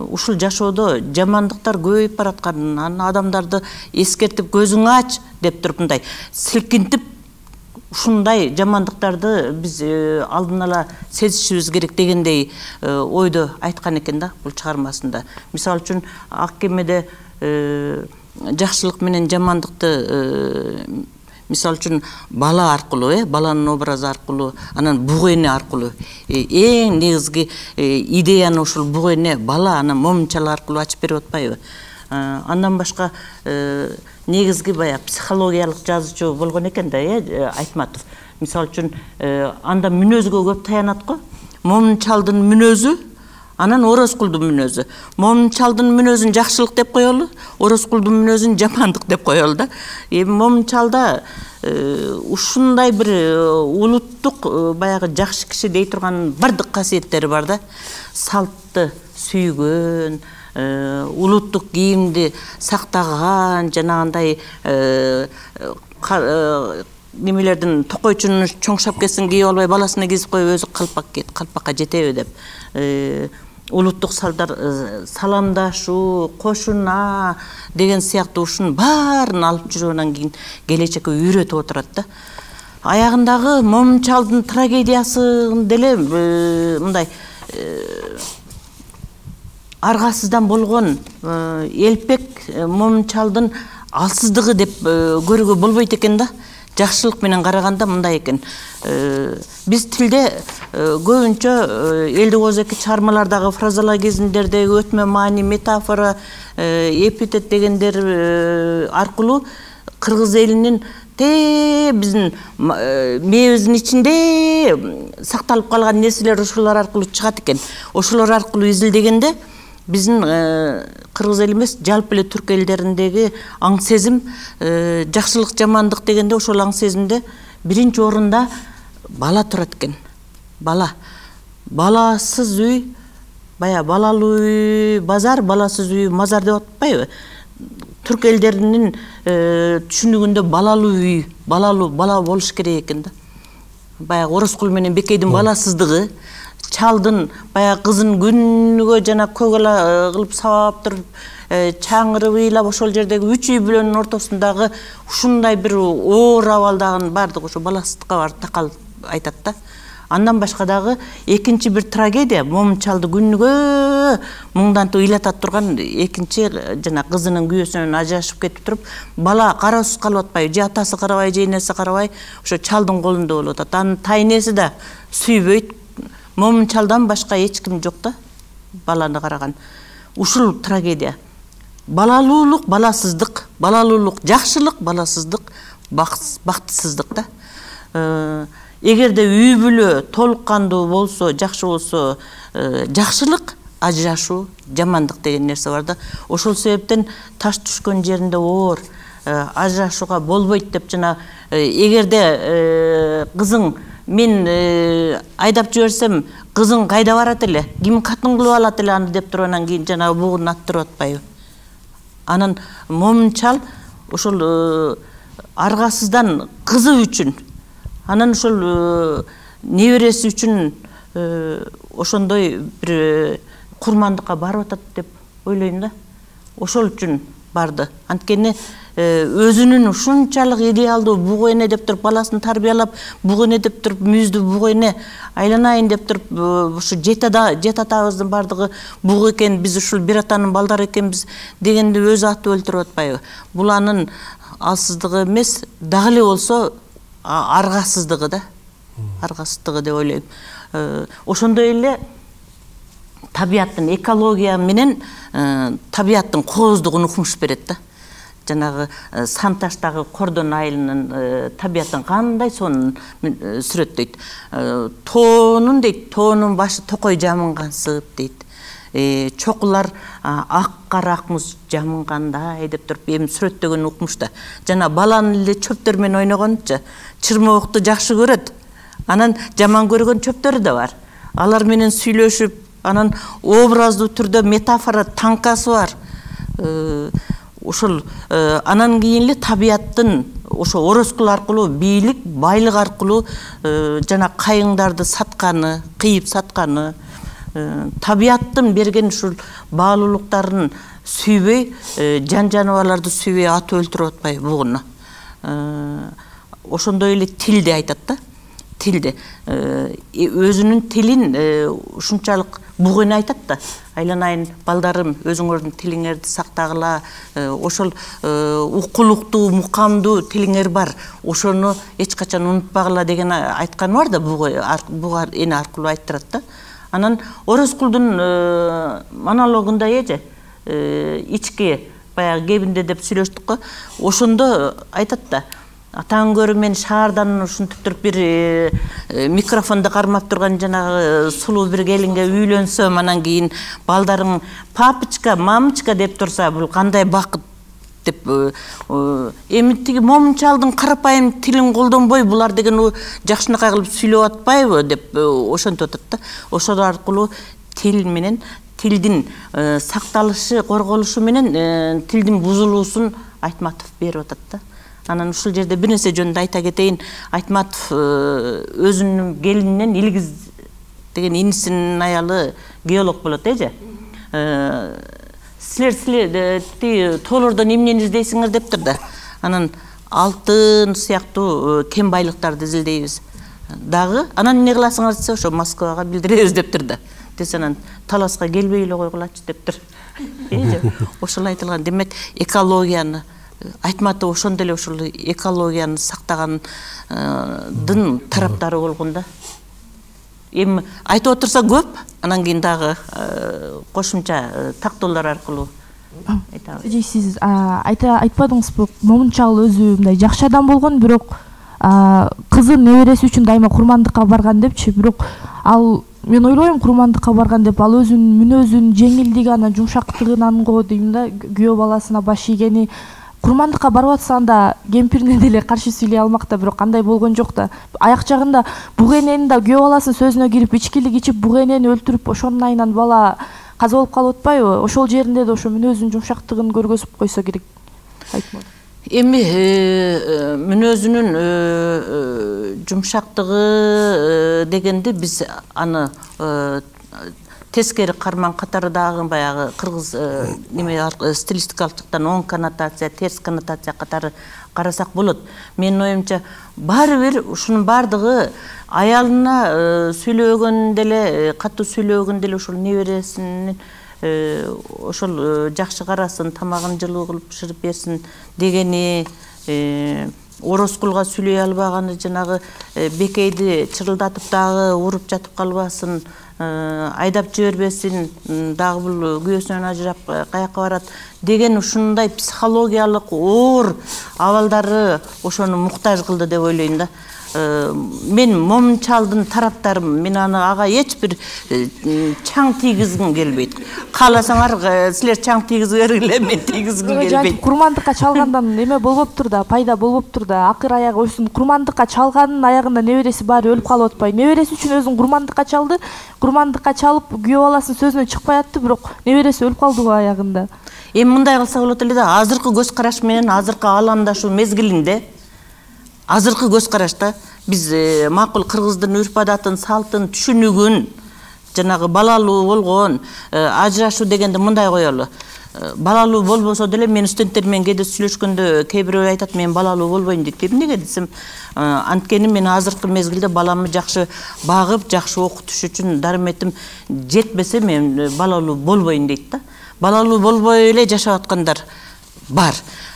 ушул жашоодо жамандыктар көбөйүп баратканын, анан адамдарды эскертип көзүңү ач деп туруп мындай силкинтип ушундай жамандыктарды биз алдын ала сезишибиз керек дегендей ойду айткан экен да бул чыгармасында. Мисалы үчүн ак кемеде жакшылык менен жамандыкты мисалы үчүн бала аркылуу, баланын образы аркылуу, анан буг эне аркылуу эң негизги идеяны ушул буг эне, бала, анан момунчал аркылуу ачып берип атпайбы? Андан башка негизги бая психологиялык жазуучу болгон экен да, Айтматов. Мисалы үчүн анда мүнөзгө көп таянат го. Момунчалдын мүнөзү, анан ороскулдун мүнөзү. Момунчалдын мүнөзүн жакшылык деп коелу, ороскулдун мүнөзүн жамандык деп коелу да. Момунчалда ушундай бир улуттук баягы жакшы киши дей турган бардык касиеттери бар да. Салтты сүйгөн, улуттук кийимди сактаган, жанагындай немелердин токойчунун чоң шапкасын кийип албай баласына кийип коюп өзү калпакка жетеби деп улуттук салдар, саламдашуу, кошуна деген сыяктуу ушунун баарын алып жүрүп анан кийин келечекке үйрөтүп отурат да. Аягындагы момунчалдын трагедиясын деле мындай аргасыздан болгон элпек момунчалдын алсыздыгы деп көрүүгө болбойт экен да. Жакшылык менен караганда мындай экен. Биз тилде көбүнчө элдик ооздоки чыгармалардагы фразологизмдердеги өтмө маани, метафора, эпитет дегендер аркылуу кыргыз элинин биздин мээбиздин ичинде сакталып калган нерселер ошолор аркылуу чыгат экен. Ошолор аркылуу изилдегенде биздин кыргыз эл эмес, жалпы эле түрк элдериндеги аң сезим, жакшылык, жамандык дегенде ошол аң сезимде биринчи орунда бала турат экен. Бала. Баласыз үй, бая балалуу үй базар, баласыз үй мазар деп атпайбы? Түрк элдеринин түшүнүгүндө балалуу үй, бала болуш керек экен да. Бая Орозкул менен Бекейдин баласыздыгы, чалдын бая кызын күнүгө жана көгала кылып сабап туруп, чаңырып ыйлап ошол жердеги 3 үй бүлөнүн ортосундагы ушундай бир оор абалдагын бардыгы ошо баласыздыкка бар такал айтат да. Андан башка дагы экинчи бир трагедия, момун чалды күнүгө муңдантып ыйлатат турган экинчи жана кызынын күйөөсүнөн ажырашып кетип туруп, бала кароосуз калып атпайбы, же атасы карабай, же энеси карабай, ошо чалдын колунда болуп атат. Анын тайнеси да сүйбөйт. Момун чалдан башка эч ким жок да, баланы караган. Ушул трагедия. Балалуулук, баласыздык, балалуулук, жакшылык, баласыздык, бактысыздык да. Эгерде үй бүлө толук кандуу болсо, жакшы болсо, жакшылык, ажырашуу, жамандык деген нерсе бар да. Ошол себептен таш түшкөн жеринде оор, ажырашууга болбойт деп жана эгерде кызың мен айдап жиберсем, кызың кайда барат эле, ким катын кылып алат эле аны деп туруп анан кийин жана бугун аттырып атпайбы. Анан момун чал ошол аргасыздан кызы үчүн, анан ошол небереси үчүн ошондой бир курмандыкка барып атат деп ойлойм да. Ошол үчүн барды. Анткени өзүнүн ушунчалык идеалдуу бугу эне деп туруп баласын тарбиялап, бугу эне деп туруп мүйүздүү бугу эне айланайын деп туруп ушу жет атабыздын бардыгы бугу экен, биз ушул бир атанын балдары экенбиз дегенди өзү атып өлтүрүп атпайбы? Бул анын алсыздыгы эмес, дагы эле болсо аргасыздыгы да. Аргасыздыгы деп ойлойм. Ошондой эле табияттын, экология менен табияттын кооздугун укмуш берет да. Жанагы Санташтагы Кордон айылынын табияттын кандай сонун сүрөттөйт. Тоонун дейт, тоонун башы токой жамынгансып дейт. Чокулар ак кара ак муз жамынгандай деп туруп эми сүрөттөгөн укмуш да. Жана баланы эле чөптөр менен ойногончу, чырмоокту жакшы көрөт. Анан жаман көргөн чөптөрү да бар. Алар менен сүйлөшүп, анан образдуу түрдө метафора танкасы бар. Ошол анан кийин эле табияттын ошо Орозкул аркылуу бийлик, байлык аркылуу жана кайыңдарды сатканы, кыйып сатканы, табияттын берген ушул баалуулуктарын сүйбөй, жан жаныбарларды сүйбөй атып өлтүрүп атпайбы бугуну. Ошондой эле тилди айтат да. Тилди. Өзүнүн тилин ушунчалык бугу эне айтат да. Айланайын балдарым, өзүңөрдүн тилиңерди сактагыла, ошол укулуктуу, мукамдуу тилиңер бар. Ошону эч качан унутпагыла деген айтканы бар да, бугу эне аркылуу айттырат да. Анан Орозкулдун монологунда ички баягы кебинде деп сүйлөштүк го. Ошондо айтат да, атаң көрү мен шаардан ушинтип туруп бир микрофонду кармап турган жанагы сулуу бир келинге үйлөнсөм, анан кийин балдарың папочка, мамочка деп турса, бул кандай бакыт деп. Эми тиги момун чалдын карапайым тилин колдонбой булар деген жакшынакай кылып сүйлөп атпайбы деп ошентип атат да. Ошол аркылуу тил менен тилдин сакталышы, корголушу менен тилдин бузулуусун Айтматов берип атат да. Анан ушул жерде бир нерсе жөнүндө айта кетейин. Айтматов өзүнүн келининен Илгиз деген инисинин аялы геолог болот же. Силер тоолордон эмнени издейсиңер дептир да. Анан алтын сыяктуу кен байлыктарды изилдейбиз. Дагы анан эмне кыласыңар десе, ошо Москвага билдиребиз дептир да. Десе анан Таласка келбей эле койгулачы дептир. Ошол айтылган. Демек экологияны Айтматов ошондой эле ушул экологияны сактагандын тараптары болгон да. Эми айтып отурса көп, анан кийин дагы кошумча тактоолор аркылуу Сиз айтпадыңызбы, Момунчал өзү мындай жакшы адам болгон, бирок кызы небереси үчүн дайыма курмандыкка барган депчи. Бирок ал мен ойлойм курмандыкка барган деп, ал өзүнүн мүнөзүнүн жеңилдиги, анан жумшактыгынан го дейм да, күйөө баласына баш ийгени. Курмандыкка барып атса анда кемпирине деле каршы сүйлөй алмак да, бирок андай болгон жок да. Аяк жагында буг энени да күйөө баласынын сөзүнө кирип ичкилик ичип буг энени өлтүрүп, ошонун айынан бала каза болуп калып атпайбы? Ошол жеринде да ошо мүнөзүнүн жумшактыгын көргөзүп койсо керек. Эми мүнөзүнүн жумшактыгы дегенде биз аны тескери карман катары дагы баягы кыргыз стилистикалык жактан оң коннотация, терс коннотация катары карасак болот. Менин оюмча баары бир ушунун баардыгы аялына сүйлөгөн деле, катуу сүйлөгөн деле ошол небересинин ошол жакшы карасын, тамагын жылуу кылып бышырып берсин дегени, Ороскулга сүйлөй албаганы, жанагы бекейди чырылдатып дагы уруп жатып калбасын, айдап жибербесин, дагы бул күйөөсүнөн ажырап каяка барат деген ушундай психологиялык оор абалдары ошону муктаж кылды деп ойлойм да. Мен Момунчалдын тараптарым, мен ага эч бир чаң тийгизгим келбейт. Кааласаңар силер чаң тийгизе бергиле, мен тийгизгим келбейт. Курмандыкка чалгандан эме болбоптур да, пайда болбоптур да. Акыр аягы өзүнүн курмандыкка чалганын аягында небереси баары өлүп калып атпайбы? Небереси үчүн өзүн курмандыкка чалды, курмандыкка чалып күйөө баласынын сөзүнөн чыкпай атты, бирок небереси өлүп калдыбы аягында? Эми мындай кылса болот эле да, азыркы көз караш менен азыркы ааламдашуу мезгилинде азыркы көз карашта биз макул кыргыздын үрп адатын, салтын, түшүнүгүн, жанагы балалуу болгон ажырашуу дегенди мындай коелу. Балалуу болбосо деле мен студенттерим менен кээде сүйлөшкөндө кээ бирөө айтат, мен балалуу болбойм дейт. Эмнеге десем, анткени мен азыркы мезгилде баламды жакшы багып, жакшы окутуш үчүн дарыметим жетпесе мен балалуу болбойм дейт да. Балалуу болбой эле жашап аткандар бар.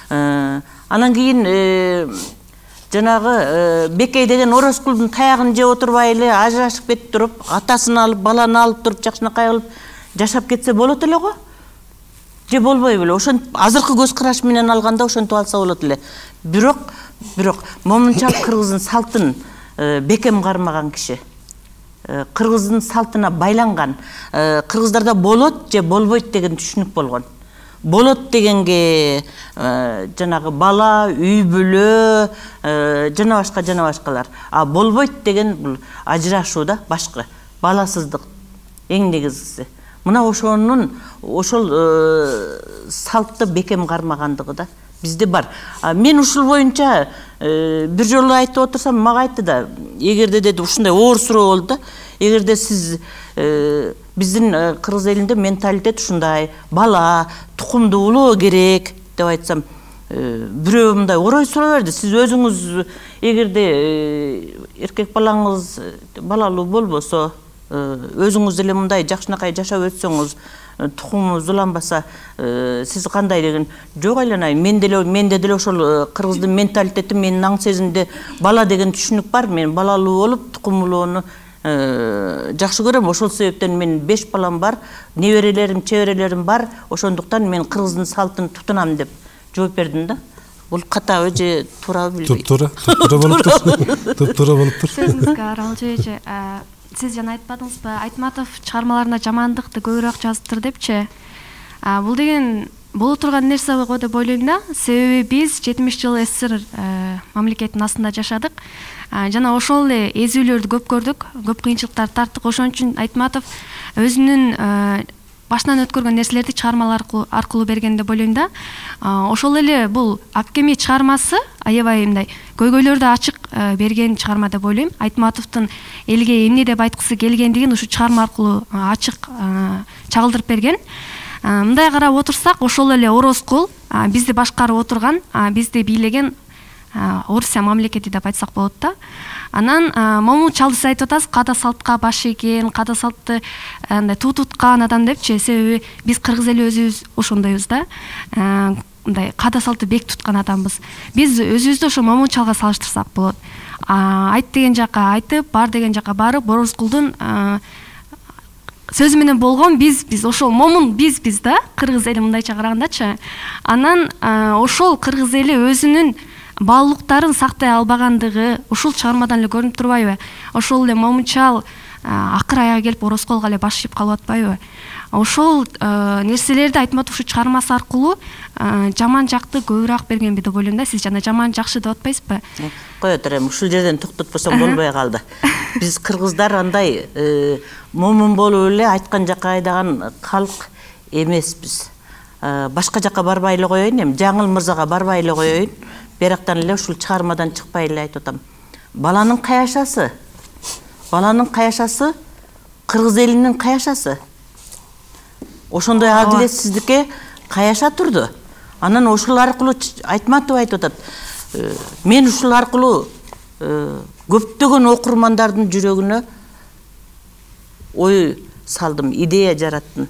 Анан кийин жанагы бекей деген Ороскулдун таягын жеп отурбай эле ажырашып кетип туруп, атасын алып, баланы алып туруп, жакшынакай кылып жашап кетсе болот эле го. Же болбой беле. Ошон азыркы көз караш менен алганда ошентип алса болот эле. Бирок Момунчал кыргыздын салтын бекем кармаган киши. Кыргыздын салтына байланган. Кыргыздарда болот же болбойт деген түшүнүк болгон. Болот дегенге жанагы бала, үй бүлө, жана башкалар. А болбойт деген бул ажырашуу да, башка, баласыздык эң негизгиси. Мына ошол салтты бекем кармагандыгы да бизде бар. Мен ушул боюнча бир жолу айтып отурсам, мага айтты да, эгерде деди ушундай оор суроо болду да, эгерде сиз биздин кыргыз элинде менталитет ушундай, бала тукумду улоо керек деп айтсам, бирөө мындай орой суроо берди. Сиз өзүңүз эгерде эркек балаңыз балалуу болбосо, өзүңүз деле мындай жакшынакай жашап өтсөңүз, тукумуңуз уланбаса, сиз кандай деген, жок айланайын, менде деле ошол кыргыздын менталитети, менин аң сезимде бала деген түшүнүк бар. Мен балалуу болуп, тукум улоону жакшы көрөм. Ошол себептен мен 5 балам бар, неберелерим, чеберелерим бар. Ошондуктан мен кыргыздын салтын тутунам деп жооп бердим да. Бул катабы же туурабы билбейм. Туптура болуптур. Сөзүңүзгө аралжы эже, сиз жана айтпадыңызбы, Айтматов чыгармаларына жамандыкты көбүрөөк жазыптыр депчи. Бул деген боло турган нерсе го деп ойлойм да. Себеби биз 70 жыл СССР мамлекетинин астында жашадык. Жана ошол эле эзүүлөрдү көп көрдүк, көп кыйынчылыктарды тарттык. Ошон үчүн Айтматов өзүнүн башынан өткөргөн нерселерди чыгармалар аркылуу берген деп ойлойм да. Ошол эле бул Аккеми чыгармасы аябай мындай көйгөйлөрдү ачык берген чыгарма деп ойлойм. Айтматовдун элге эмне деп айткысы келгендигин ушу чыгарма аркылуу ачык чагылдырып берген. Мындай карап отурсак, ошол эле Ороскул бизди башкарып отурган, бизди бийлеген Орусия мамлекети деп айтсак болот да. Анан Момунчалды сиз айтып атасыз, када салтка баш ийген, када салтты туу туткан адам депчи. Себеби биз кыргыз эли өзүбүз ошондойбуз да. Мындай када салтты бек туткан адамбыз. Биз өзүбүздү ошо Момунчалга салыштырсак болот. Айт деген жака айтып, бар деген жака барып, Ороскулдун сөзү менен болгон биз ошол момун биз да кыргыз эли мындайча карагандачы. Анан ошол кыргыз эли өзүнүн баалуулуктарын сактай албагандыгы ушул чыгармадан эле көрүнүп турбайбы? Ошол эле момунчал акыр аягы келип Орозколго эле баш ийип калып атпайбы? Ошол нерселерди Айтматов ушу чыгармасы аркылуу жаман жакты көбүрөөк бергенби деп ойлойм да. Сиз жана жаман жакшы деп атпайсызбы? Кое турайм, ушул жерден токтотпосом болбой калды. Биз кыргыздар андай момун болуп эле айткан жакка айдаган калк эмеспиз. Башка жакка барбай эле коеюн, эми Жаңыл мырзага барбай эле коеюн. Бирактан эле ушул чыгармадан чыкпай эле айтып атам. Баланын каяшасы кыргыз элинин каяшасы. Ошондой адилетсиздикке каяша турду. Анан ошол аркылуу Айтматов айтып атат. Мен ушул аркылуу көптөгөн окурмандардын жүрөгүнө ой салдым, идея жараттым.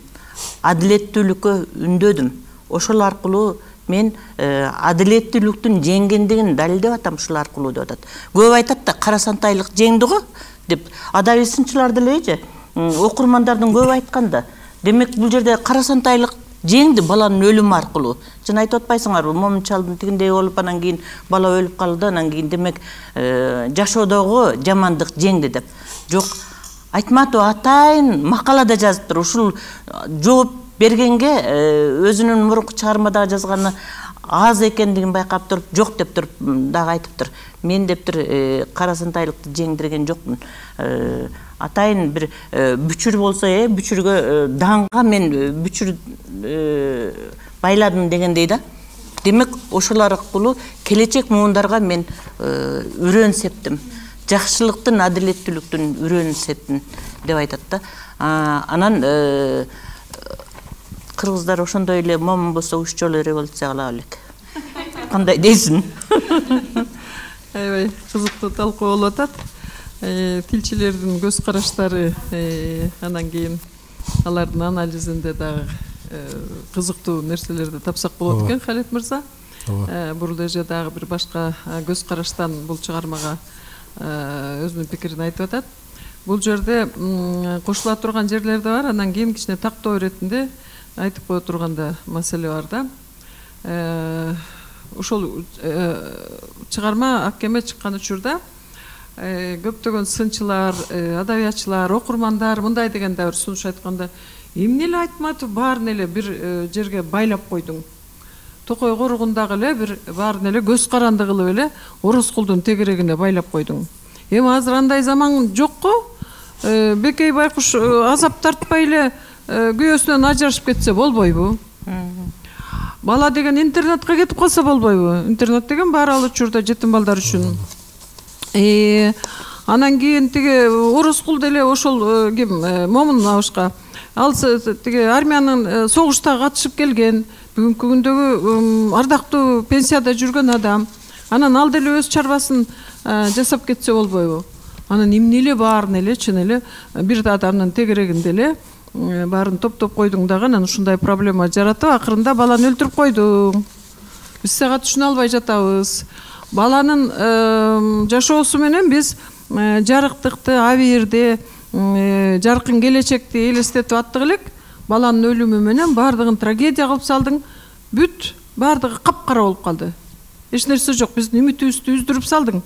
Адилеттүүлүккө үндөдүм. Ошол аркылуу мен адилеттүүлүктүн жеңгендигин далилдеп атам ушул аркылуу деп атат. Көп айтат да, карасантайлык жеңди го деп. Адабий сынчылар деле окурмандардын көп айтканда. Демек бул жерде карасантайлык жеңди баланын өлүмү аркылуу. Жана айтып атпайсыңарбы, момунчалдын тигиндей болуп анан кийин бала өлүп калды, анан кийин демек жашоодогу жамандык жеңди деп. Жок, Айтматов атайын макалада жазыптыр. Ушул жооп бергенге өзүнүн мурунку чыгармада жазганы аз экендигин байкап туруп, жок деп туруп дагы айтыптыр. Мен дептир карасантайлыкты жеңдирген жокмун. Атайын бир бүчүр болсо, бүчүргө даңга мен бүчүр байладым дегендей да. Демек ошол аркылуу келечек муундарга мен үрөн септим. Жакшылыктын, адилеттүүлүктүн үрөн септим деп айтат да. Анан кыргыздар ошондой эле момун болсо 3 жолу революция кыла элек. Кандай дейсиң? Аябай кызыктуу талкуу болуп атат. Тилчилердин көз караштары, анан кийин алардын анализинде дагы кызыктуу нерселерди тапсак болот экен, Халет мырза. Бул эже дагы бир башка көз караштан бул чыгармага өзүнүн пикирин айтып атат. Бул жерде кошула турган жерлер да бар, анан кийин кичине тактоо иретинде айтып кое турганда маселе бар да. Ошол чыгарма Аккеме чыккан учурда көптөгөн сынчылар, адабиятчылар, окурмандар мындай деген да бир сунуш айтканда, эмне эле Айтматов баарын эле бир жерге байлап койдуң. Токой коругундагы эле бир баарын эле көз каранды кылып эле Орозкулдун тегерегине байлап койдуң. Эми азыр андай заман жокко, Бекей байкуш азап тартпай эле күйөөсүнөн ажырашып кетсе болбойбу? Бала деген интернетке кетип калса болбойбу? Интернет деген бар ал учурда жетим балдар үчүн. Анан кийин тиги Орозкул деле ошол ким Момун Абышка ал тиги армиянын согушта катышып келген, бүгүнкү күндөгү ардактуу пенсияда жүргөн адам. Анан ал деле өз чарбасын жасап кетсе болбойбу? Анан эмне эле баарын эле чын эле бир адамдын тегерегинде эле баарын топтоп койдуң дагы, анан ушундай проблема жаратып, акырында баланы өлтүрүп койдуң. Биз сага түшүнө албай жатабыз. Баланын жашоосу менен биз жарыктыкты, абийирди, жаркын келечекти элестетип аттык элек. Баланын өлүмү менен баардыгын трагедия кылып салдың. Бүт баардыгы капкара болуп калды. Эч нерсе жок, биздин үмүтүбүздү үздүрүп салдың.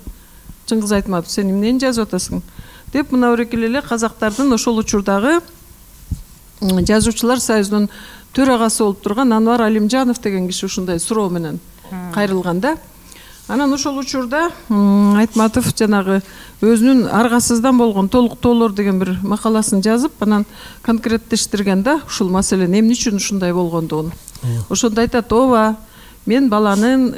Чыңгыз Айтматов, сен эмнени жазып атасың? Деп мына өрекеле эле казактардын ошол учурдагы жазуучулар союзунун төрагасы болуп турган Анвар Алимжанов деген киши ушундай суроо менен кайрылган да. Анан ошол учурда Айтматов жанагы өзүнүн аргасыздан болгон толуктоолор деген бир макаласын жазып, анан конкреттештирген да ушул маселени эмне үчүн ушундай болгондугун. Ошондо айтат, ооба, мен баланын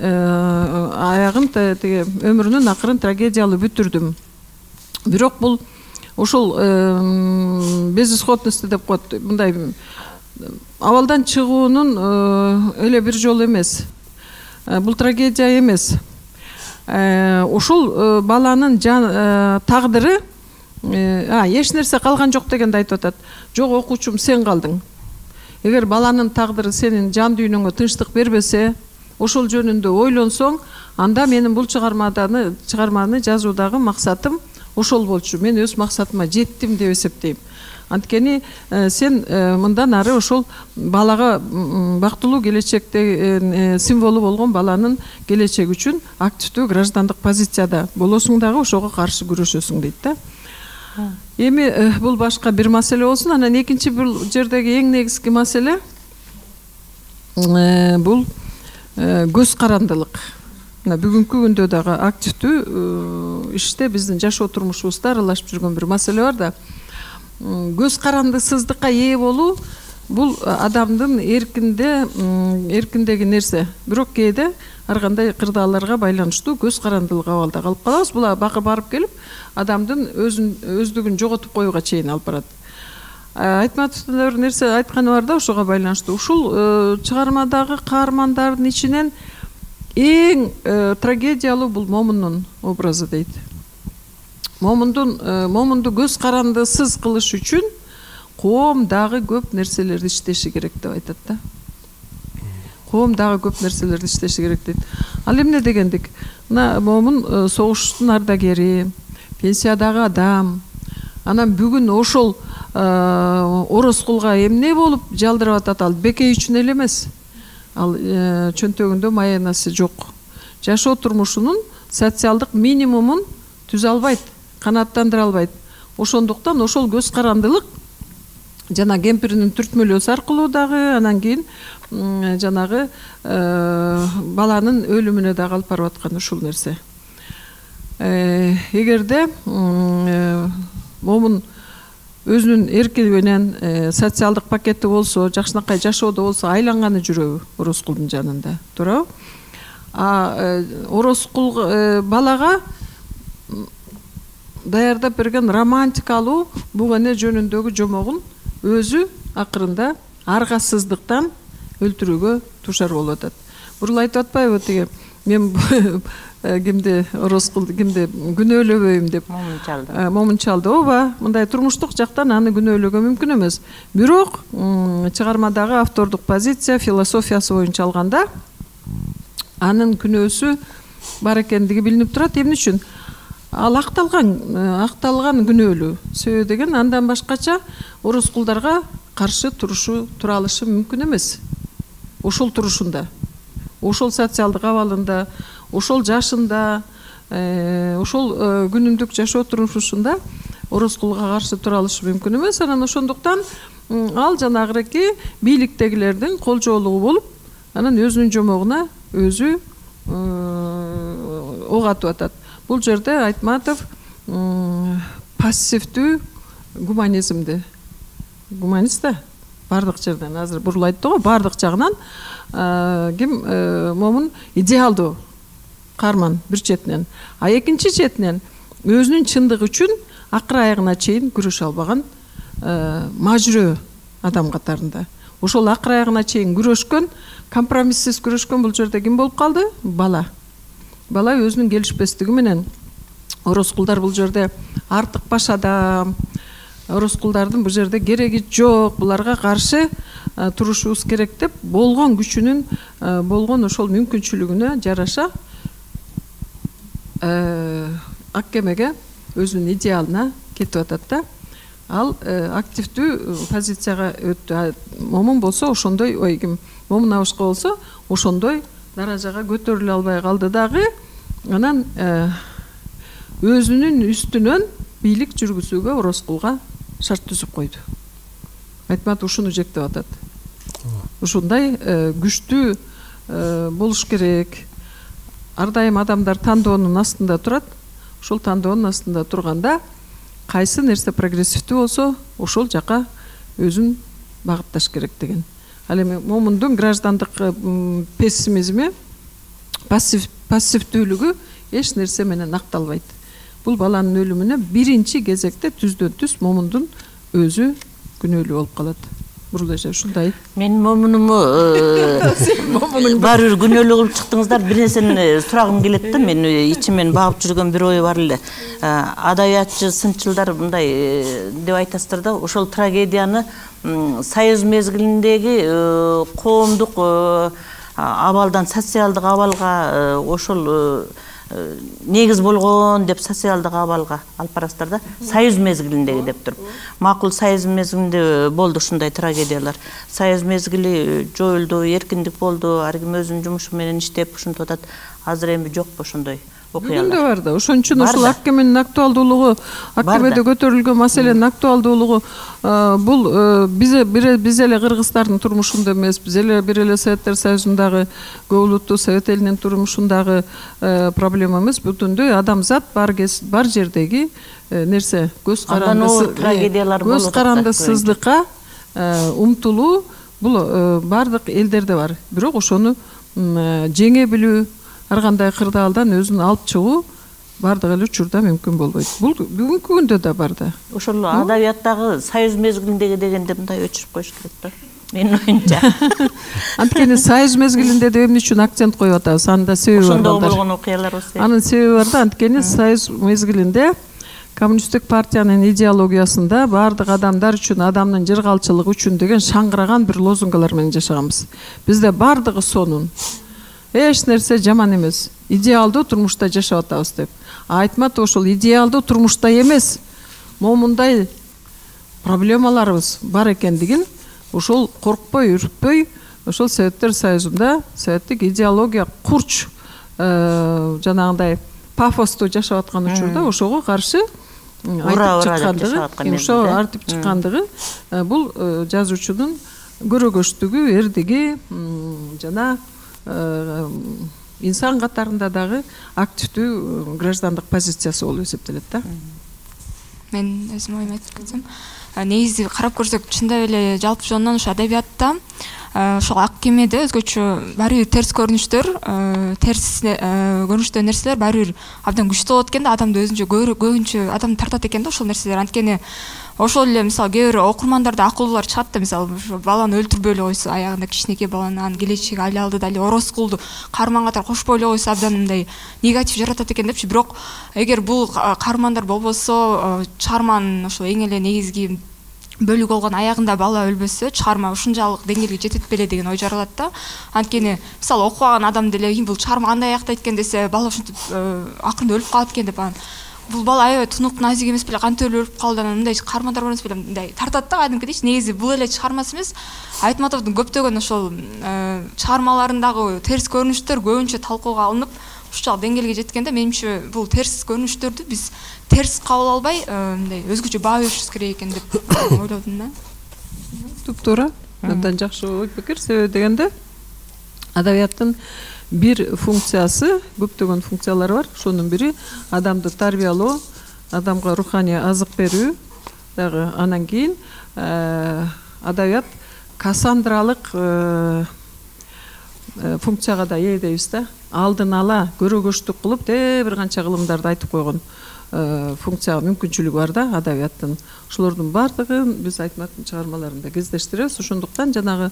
аягын тиги өмүрүнүн акырын трагедиялуу бүтүрдүм. Бирок бул ошол безысходности деп коет. Мындай абалдан чыгуунун эле бир жол эмес. Бул трагедия эмес. Ошол баланын тагдыры эч нерсе калган жок дегенди айтып атат. Жок, окуучум, сен калдың. Эгер баланын тагдыры сенин жан дүйнөңө тынчтык бербесе, ошол жөнүндө ойлонсоң, анда менин бул чыгарманы жазуудагы максатым ошол болчу. Мен өз максатыма жеттим деп эсептейм. Анткени сен мындан ары ошол балага бактылуу келечекте символу болгон баланын келечеги үчүн активдүү граждандык позицияда болосуң дагы ошого каршы күрөшөсүң дейт да. Эми бул башка бир маселе болсун. Анан экинчи бул жердеги эң негизги маселе бул көз карандылык. Бүгүнкү күндө дагы активдүү иште биздин жашоо турмушубузда аралашып жүргөн бир маселе бар да. Көз карандысыздыкка ээ болуу бул адамдын эркиндеги нерсе. Бирок кээде ар кандай кырдааларга байланыштуу көз карандылык абалда калып калабыз. Бул барып келип адамдын өздүгүн жоготуп коюуга чейин алып барат. Айтматовдун бир нерсе айтканы бар да ошого байланыштуу. Ушул чыгармадагы каармандардын ичинен эң трагедиялуу бул Момундун образы дейт. Момунду көз карандысыз кылыш үчүн коом дагы көп нерселерди иштеши керек деп айтат да. Коом дагы көп нерселерди иштеши керек дейт. Ал эмне дегендик? Мына Момун согуштун ардагери, пенсиядагы адам. Анан бүгүн ошол Орозкулга эмне болуп жалдырып атат? Ал бекей үчүн эле эмес. Ал чөнтөгүндө маянасы жок. Жашоо турмушунун социалдык минимумун түзө албайт, канааттандыра албайт. Ошондуктан ошол көз карандылык жана кемпиринин түртмөлөөсү аркылуу дагы, анан кийин жанагы баланын өлүмүнө дагы алып барып аткан ушул нерсе. Эгерде Момун өзүнүн эрки менен социалдык пакети болсо, жакшынакай жашоодо болсо, айланганы жүрөбү Орозкулдун жанында, туурабы? Орозкул балага даярдап берген романтикалуу бугане жөнүндөгү жомогун өзү акырында аргасыздыктан өлтүрүүгө тушар болуп атат. Бурул айтып атпайбы тиги мен кимди Орозкулду кимди күнөөлөбөйм деп. Момунчалды. Ооба, мындай турмуштук жактан аны күнөөлөгө мүмкүн эмес. Бирок чыгармадагы автордук позиция, философиясы боюнча алганда анын күнөөсү бар экендиги билинип турат. Эмне үчүн? Ал акталган күнөөлүү. Себеби деген андан башкача Орозкулдарга каршы тура алышы мүмкүн эмес. Ошол турушунда, ошол социалдык абалында, ошол жашында, ошол күнүмдүк жашоо турмушунда Орозкулга каршы тура алышы мүмкүн эмес. Анан ошондуктан ал жанагыреки бийликтегилердин кол жоолугу болуп, анан өзүнүн жомогуна өзү ок атып атат. Бул жерде Айтматов пассивдүү гуманизмди, гуманист да, бардык жерден азыр бурул айтты го, бардык жагынан ким Момун идеалдуу каарман бир четинен, а экинчи четинен өзүнүн чындыгы үчүн акыр аягына чейин күрөшө албаган мажүрө адам катарында. Ошол акыр аягына чейин күрөшкөн, компромиссиз күрөшкөн бул жерде ким болуп калды? Бала. Бала өзүнүн келишпестиги менен. Орозкулдар бул жерде артык баш адам, Орозкулдардын бул жерде кереги жок, буларга каршы турушубуз керек деп болгон күчүнүн, болгон ошол мүмкүнчүлүгүнө жараша аккемеге өзүнүн идеалына кетип атат да. Ал активдүү позицияга өттү. Момун болсо ошондой, Момун Абышка болсо ошондой даражага көтөрүлө албай калды дагы. Анан өзүнүн үстүнөн бийлик жүргүзүүгө Орозкулга шарт түзүп койду. Айтматов ушуну жектеп атат. Ушундай күчтүү болуш керек. Ар дайым адамдар тандоонун астында турат. Ошол тандоонун астында турганда кайсы нерсе прогрессивдүү болсо, ошол жака өзүн багытташ керек деген. Ал эми Момундун граждандык пессимизми, пассивдүүлүгү эч нерсе менен акталбайт. Бул баланын өлүмүнө биринчи кезекте түздөн түз Момундун өзү күнөөлүү болуп калат. Бурул эже ушундай. Мен Момунуму баары бир күнөөлүү кылып чыктыңыздар. Бир нерсени сурагым келет да, мен ичимен багып жүргөн бир ой бар эле. Адабиятчы, сынчылдар мындай деп айтасыздар да, ошол трагедияны Союз мезгилиндеги коомдук абалдан социалдык абалга ошол негиз болгон деп социалдык абалга алып барасыздар да, союз мезгилиндеги деп туруп. Макул союз мезгилинде болду ушундай трагедиялар. Союз мезгили жоюлду, эркиндик болду, ар ким өзүнүн жумушу менен иштеп ушинтип атат. Азыр эми жокпу ошондой окуялар. Бүгүн да бар да. Ошон үчүн ушул АККМнин актуалдуулугу, АККМде көтөрүлгөн маселенин актуалдуулугу бул биз эле кыргыздардын турмушунда эмес, биз эле бир эле Советтер Союзундагы көп улуттуу Совет элинин турмушундагы проблема эмес, бүтүндөй адамзат бар жердеги нерсе, көз карандысыздыкка умтулуу бул бардык элдерде бар. Бирок ошону жеңе билүү, ар кандай кырдаалдан өзүн алып чыгуу бардык эле учурда мүмкүн болбойт. Бул бүгүнкү күндө да бар да. Ошол адабияттагы союз мезгилиндеги дегенде мындай өчүрүп коюш керек да. Менин оюмча. Анткени союз мезгилинде деп эмне үчүн акцент коюп атабыз? Анын да себеби бар. Ошондо болгон окуялар болсо. Анын себеби бар да. Анткени союз мезгилинде коммунисттик партиянын идеологиясында бардык адамдар үчүн, адамдын жыргалчылыгы үчүн деген шаңгыраган бир лозунгалар менен жашаганбыз. Бизде бардыгы сонун. Эч нерсе жаман эмес. Идеалдуу турмушта жашап атабыз деп. Айтматов ошол идеалдуу турмушта эмес. Момундай проблемаларыбыз бар экендигин ошол коркпой, үрпөй, ошол Советтер Союзунда советтик идеология курч жанагындай пафостуу жашап аткан учурда ошого каршы артып чыккандыгы бул жазуучунун көрөгөчтүгү, эрдиги жана инсан катарында дагы активдүү граждандык позициясы болуп эсептелет да. Мен өзүм оюмду айтып кетсем, негизи карап көрсөк чындап эле жалпы жонунан ушу адабиятта ошол АККМде өзгөчө баары бир терс көрүнүштөр, терс көрүнүштүү нерселер баары бир абдан күчтүү болот экен да, адамды өзүнчө көбүнчө адам тартат экен да ошол нерселер. Анткени ошол эле мисалы кээ бир окурмандарда акылдуулар чыгат да, мисалы баланы өлтүрбөй эле койсо, аягында кичинекей баланы, анын келечеги алды да эле ороскулду каарман катары кошпой эле койсо абдан мындай негатив жаратат экен депчи. Бирок эгер бул каармандар болбосо, чыгарманын ошол эң эле негизги бөлүгү болгон аягында бала өлбөсө, чыгарма ушунчалык деңгээлге жетет беле деген ой жаралат да. Анткени мисалы окубаган адам деле бул чыгарма кандай аяктайт экен десе, бала ушинтип акырында өлүп калат экен деп, бул бала аябай тунук назик эмес беле, кантип өлүп калды, мындай каармандар бар эмес беле, мындай тартат да кадимкидейчи. Негизи бул эле чыгармасы эмес, Айтматовдун көптөгөн ошол чыгармаларындагы терс көрүнүштөр көбүнчө талкууга алынып ушунчалык деңгээлге жеткенде, менимче бул терс көрүнүштөрдү биз терс кабыл албай, мындай өзгөчө баа беришибиз керек экен деп ойлодум да. Туп-туура, абдан жакшы ой пикир. Себеби дегенде адабияттын бир функциясы, көптөгөн функциялары бар. Ошонун бири адамды тарбиялоо, адамга руханий азык берүү. Дагы анан кийин адабият кассандралык функцияга да ээ дейбиз да. Алдын ала көрөгөчтүк кылып, бир канча кылымдарды айтып койгон функцияга мүмкүнчүлүгү бар да адабияттын. Ошолордун бардыгын биз Айтматовдун чыгармаларында кездештиребиз. Ошондуктан жанагы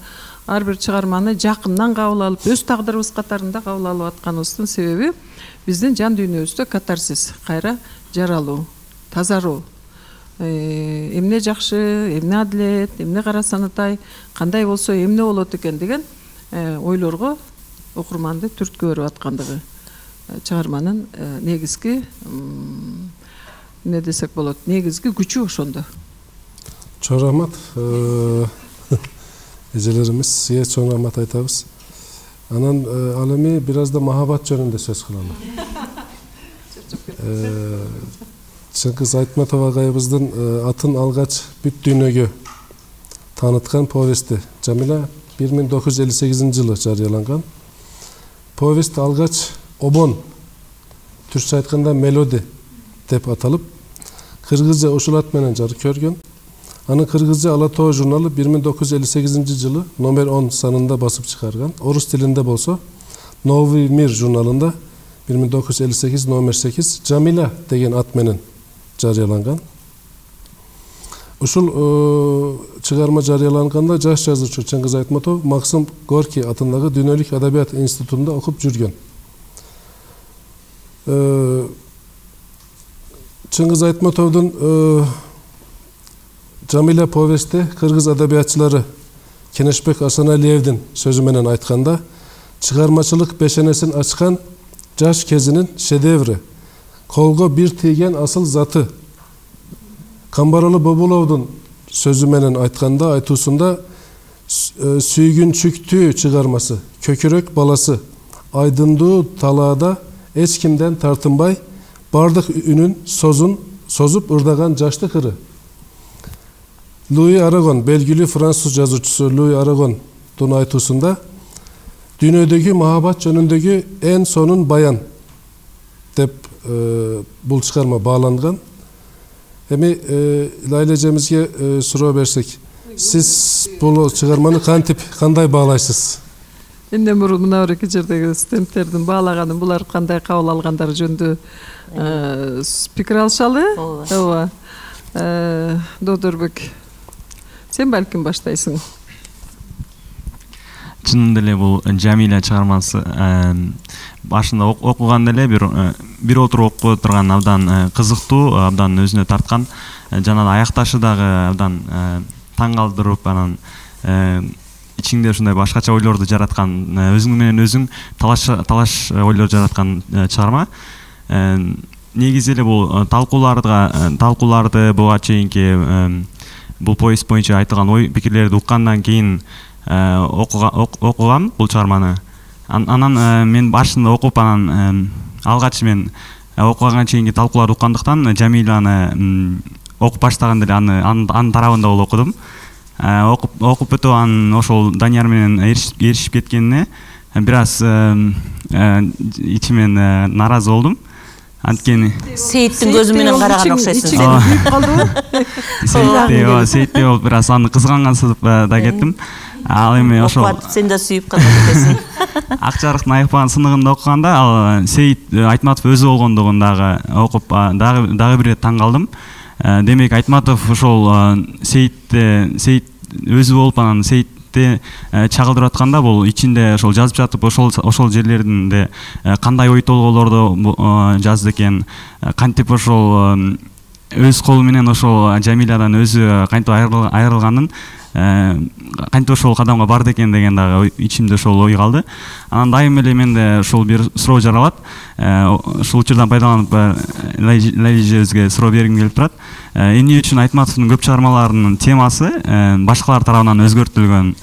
ар бир чыгарманы жакындан кабыл алып, өз тагдырыбыз катарында кабыл алып атканыбыздын себеби биздин жан дүйнөбүздө катарсис, кайра жаралуу, тазаруу. Эмне жакшы, эмне адилет, эмне кара санатай, кандай болсо эмне болот экен деген ойлорго окурманды түрткө берип аткандыгы чыгарманын негизги эмне десек болот, негизги күчү ошондо. Чоң рахмат. Эжелерimiz сизге чоң рахмат айтабыз. Анан ал эми бир аз да махабат жөнүндө сөз кылалы. Чыңгыз Айтматов агайыбыздын атын алгач бүт дүйнөгө тааныткан повести Жамила 1958-жылы жарыяланган. Повест алгач Обон, түркчө айтканда мелоди деп аталып, кыргызча ушул ат менен жарык көргөн. Аны кыргызча Ала Тоо журналы 1958-жылы номер 10 санында басып чыгарган. Орус тилинде болсо Новый мир журналында 1958 номер 8 Жамила деген ат менен жарыяланган. Ушул чыгарма жарыяланганда жаш жазуучу Чыңгыз Айтматов Максим Горький атындагы Дүйнөлүк адабият институтунда окуп жүргөн. Чыңгыз Айтматовдун Жамила повести кыргыз адабиятчылары Кенешбек Асаналиевдин сөзү менен айтканда, чыгармачылык бешенесин ачкан жаш кезинин шедеври, колго бир тийген асыл заты. Камбаралы Бобуловдун сөзү менен айтканда, айтуусунда сүйгүнчүктүү чыгармасы, көкүрөк баласы, айдындуу талаада эч кимден тартынбай, бардык үнүн созуп ырдаган жаштык ыры. Луи Арагон, белгилүү француз жазуучусу Луи Арагондун айтуусунда, дүйнөдөгү махабат жөнүндөгү эң сонун баян деп бул чыгарма бааланган. Эми Лайла эжемизге суроо берсек, сиз бул чыгарманы кандай баалайсыз? Энден мурун мына бир жердеги студенттердин баалаганын булар кандай кабыл алгандары жөнүндө пикир алышалы. Ооба. Додорбек, сен балким баштайсың. Чынында эле бул Жамиля чыгармасы башында окуганда эле бир отуруп окуп турган абдан кызыктуу, абдан өзүнө тарткан, жана аякташы дагы абдан таң калтырып, анан ичиңде ушундай башкача ойлорду жараткан, өзүң менен өзүң талаш ойлор жараткан чыгарма. Негизи эле бул талкууларды буга чейинки бул повесть боюнча айтылган ой пикирлерди уккандан кийин окугам бул чыгарманы. Анан мен башында окуп, анан алгач мен окуганга чейинки талкууларды уккандыктан Жамиланы окуп баштаганда эле анын тарабында болуп окудум. Окуп өтүп анан ошол Данияр менен эришип кеткенине бир аз ичимен наразы болдум. Анткени Сейиттин көзү менен караган окшойсуң. Сейитте болуп бир аз аны кызгангансып да кеттим. Ал эми ошол сен да сүйүп калган экенсиң. Ак жарыктын айыкпаган сыныгында окуганда, ал Сейит Айтматов өзү болгондугун дагы окуп дагы бир таң калдым. Демек Айтматов ошол Сейит өзү болуп, анан Сейитти чагылдырып атканда, бул ичинде ошол жазып жатып, ошол жерлеринде кандай ой толгоолорду жазды экен, кантип ошол өз колу менен ошол Жамилядан өзү кантип айрылганын, кантип ошол кадамга барды экен деген дагы ичимде ошол ой калды. Анан дайым эле менде ошол бир суроо жаралат. Ушул учурдан пайдаланып Лайжебизге суроо бергим келип турат. Эмне үчүн Айтматовдун көп чыгармаларынын темасы башкалар тарабынан өзгөртүлгөн?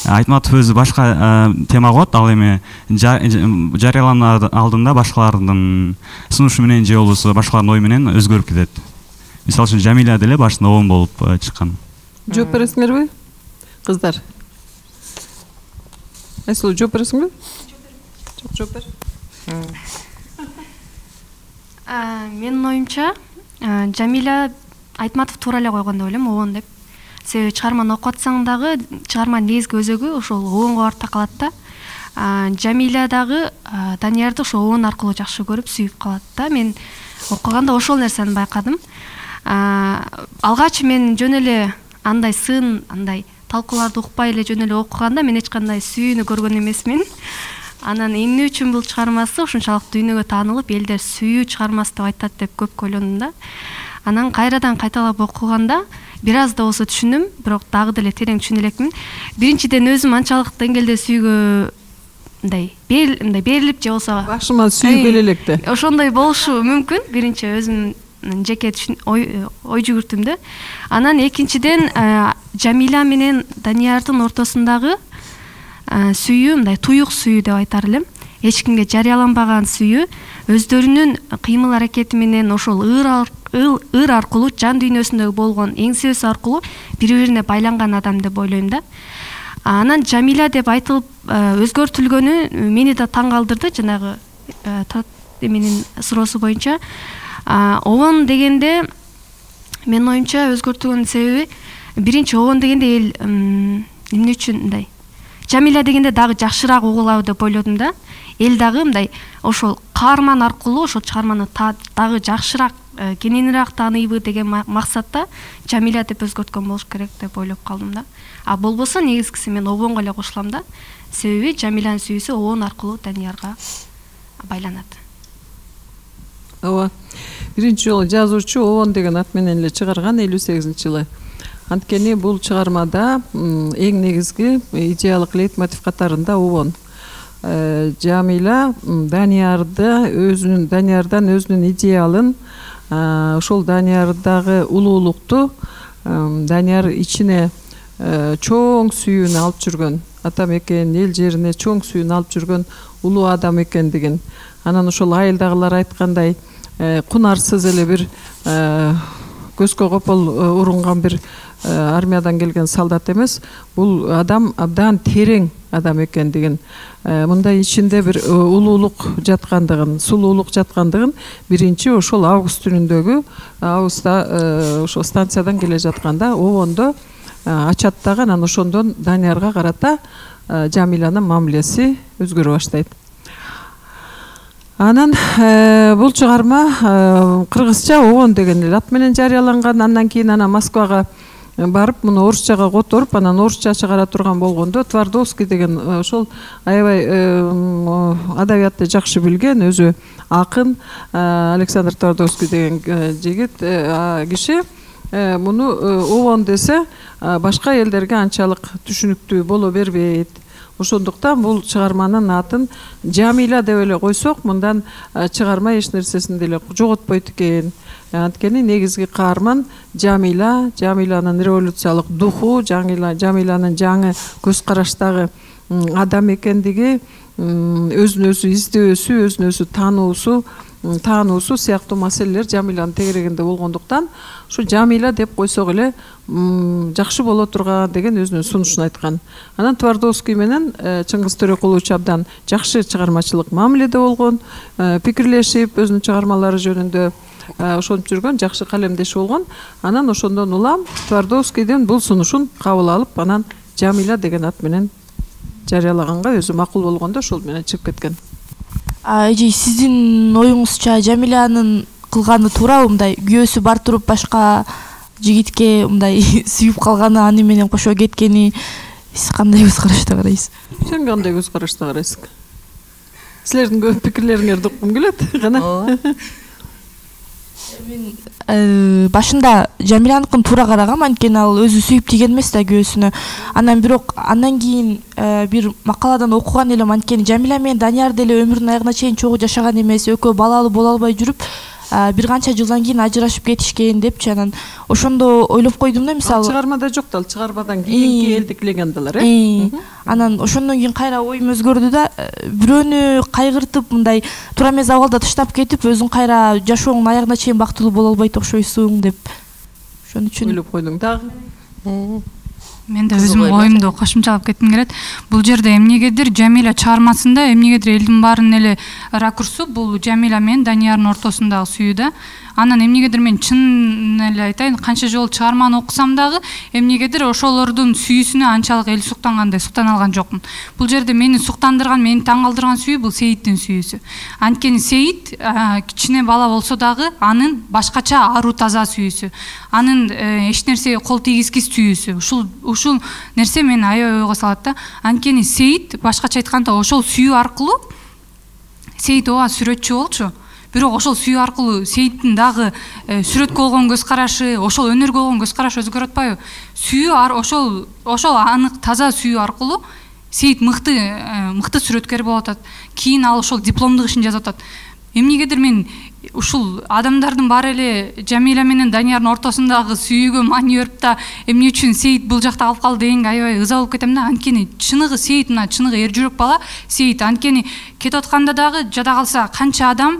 Айтматов өзү башка тема коет, ал эми жарыялануу алдында башкалардын сунушу менен же болбосо башкалардын ою менен өзгөрүп кетет. Мисалы үчүн Жамиля деле башында обон болуп чыккан. Жооп бересиңерби? Кыздар. Айсулу, жооп бересиңби? Жооп бер. Менин оюмча, Жамиля Айтматов туура эле койгон деп ойлойм, обон деп. Себеби чыгарманы окуп атсаң дагы, чыгарманын негизги өзөгү ошол обонго барып такалат да. Жамиля дагы Даниярды ошол обон аркылуу жакшы көрүп, сүйүп калат да. Мен окуганда ошол нерсени байкадым. Алгач мен жөн эле андай сын, андай талкууларды укпай эле жөн эле окуганда мен эч кандай сүйүүнү көргөн эмесмин. Анан эмне үчүн бул чыгармасы ушунчалык дүйнөгө таанылып, элдер сүйүү чыгармасы деп айтат деп көп ойлондум да. Анан кайрадан кайталап окуганда бир аз да болсо түшүндүм, бирок дагы деле терең түшүнө элекмин. Биринчиден өзүм анчалык деңгээлде сүйгө берилип же болсо башыма сүйгөн электе. Ошондой болушу мүмкүн. Биринчи өзүм жеке ой жүгүртүм да. Анан экинчиден Жамиля менен Даниярдын ортосундагы сүйүү, мындай туюк сүйүү деп айтар элем. Эч кимге жарыяланбаган сүйүү, өздөрүнүн кыймыл аракети менен ошол ыр аркылуу, жан дүйнөсүндө болгон эңсөөсү аркылуу бири-бирине байланган адам деп ойлойм да. Анан Жамиля деп айтылып өзгөртүлгөнү мени да таң калтырды, жанагы менин суроосу боюнча. Обон дегенде менин оюмча өзгөртүлгөн себеби, биринчи обон дегенде эл эмне үчүн мындай Жамиля дегенде дагы жакшыраак угулабы деп ойлодум да. Эл дагы мындай ошол каарман аркылуу ошол чыгарманы дагы жакшыраак, кененирээк тааныйбы деген максатта Жамиля деп өзгөрткөн болуш керек деп ойлоп калдым да. Болбосо негизгиси мен обонго эле кошулам да. Себеби Жамилянын сүйүүсү обон аркылуу Даниярга байланат. Ооба. Биринчи жолу жазуучу обон деген ат менен эле чыгарган 58-жылы. Анткени бул чыгармада эң негизги идеялык лейтмотив катарында обон. Жамила Даниярдан өзүнүн идеалын, ошол Даниярдагы улуулукту Данияр ичине чоң сүйүүнү алып жүргөн атам экен, эл жерине чоң сүйүүнү алып жүргөн улуу адам экендигин, анан ошол айылдагылар айткандай кунарсыз эле бир көзгө копол урунган бир армиядан келген солдат эмес, бул адам абдан терең адам экендигин, мындай ичинде бир улуулук жаткандыгын, сулуулук жаткандыгын биринчи ошол август түнүндөгү августта ошо станциядан келе жатканда обондо ачат дагы, анан ошондон Даниярга карата Жамиланын мамилеси өзгөрө баштайт. Анан бул чыгарма кыргызча обон деген эле ат менен жарыяланган. Андан кийин ана Москвага барып, муну орусчага которуп, анан орусча чыгара турган болгондо Твардовский деген ошол аябай адабиятты жакшы билген, өзү акын Александр Твардовский деген жигит киши муну обон десе башка элдерге анчалык түшүнүктүү боло бербейт. Ошондуктан бул чыгарманын атын Жамила деп эле койсок, мындан чыгарма эч нерсесин деле жоготпойт экен. Анткени негизги каарман Жамила, Жамиланын революциялык духу, Жамиланын жаңы көз караштагы адам экендиги, өзүн өзү издөөсү, өзүн өзү таануусу сыяктуу маселелер Жамиланын тегерегинде болгондуктан, ушу Жамила деп койсок эле жакшы боло турган деген өзүнүн сунушун айткан. Анан Твардовский менен Чыңгыз Төрөкулович абдан жакшы чыгармачылык мамиледе болгон, пикирлешип өзүнүн чыгармалары жөнүндө ошонуп жүргөн, жакшы калемдеш болгон. Анан ошондон улам Твардовскийдин бул сунушун кабыл алып, анан Жамила деген ат менен жарыялаганга өзү макул болгондо ошол менен чыгып кеткен. Эже, сиздин оюңузча Жамиланын кылганы туурабы? Мындай күйөөсү бар туруп башка жигитке мындай сүйүп калганы, аны менен кошо кеткени, сиз кандай көз карашта карайсыз? Сен кандай көз карашта карайсың? Силердин көп пикирлериңерди уккум келет гана. Мен башында Жамиланыкын туура карагам, анткени ал өзү сүйүп тийген эмес да күйөөсүнө. Андан кийин бир макаладан окуган элем, анткени Жамила менен Данияр деле өмүрүнүн аягына чейин чогуу жашаган эмес, экөө балалуу боло албай жүрүп, бир канча жылдан кийин ажырашып кетишкен депчи. Анан ошондо ойлоп койдум да, мисалы чыгармада жок да, чыгармадан кийинки элдиклегендилер. Анан ошондон кийин кайра оюм өзгөрдү да, бирөөнү кайгыртып мындай туура эмес абалда таштап кетип, өзүң кайра жашооңдун аягына чейин бактылуу боло албайт окшойсуң деп. Ошон үчүн ойлоп койдуң дагы. Мен да өзүм оюмду кошумчалап кетким келет. Бул жерде эмнегедир Жамила чыгармасында эмнегедир элдин баарынын эле ракурсу бул Жамила менен Даниярдын ортосундагы сүйүү да. Анан эмнегедир мен чын эле айтайын, канча жолу чыгарманы окусам дагы эмнегедир ошолордун сүйүүсүнө анчалык эл суктангандай суктана алган жокмун. Бул жерде мени суктандырган, мени таң калтырган сүйүү бул Сейиттин сүйүүсү. Анткени Сейит кичине бала болсо дагы анын башкача аруу таза сүйүүсү, анын эч нерсеге кол тийгизгис сүйүүсү. Ушул нерсе мени аябай ойго салат да. Анткени Сейит, башкача айтканда, ошол сүйүү аркылуу Сейит ооба сүрөтчү болчу. Бирок ошол сүйүү аркылуу Сейиттин дагы сүрөткө болгон көз карашы, ошол өнөргө болгон көз карашы өзгөрүп атпайбы? Сүйүү ошол анык таза сүйүү аркылуу Сейит мыкты сүрөткер болуп атат. Кийин ал ошол дипломдук ишин жазып атат. Эмнегедир мен ушул адамдардын баары эле Жамила менен Даниярдын ортосундагы сүйүүгө маани берип да, эмне үчүн Сейит бул жакта калып калды дегенге аябай ыза болуп кетем да. Анткени чыныгы Сейит, мына чыныгы эр жүрөк бала Сейит. Анткени кетип атканда дагы жада калса канча адам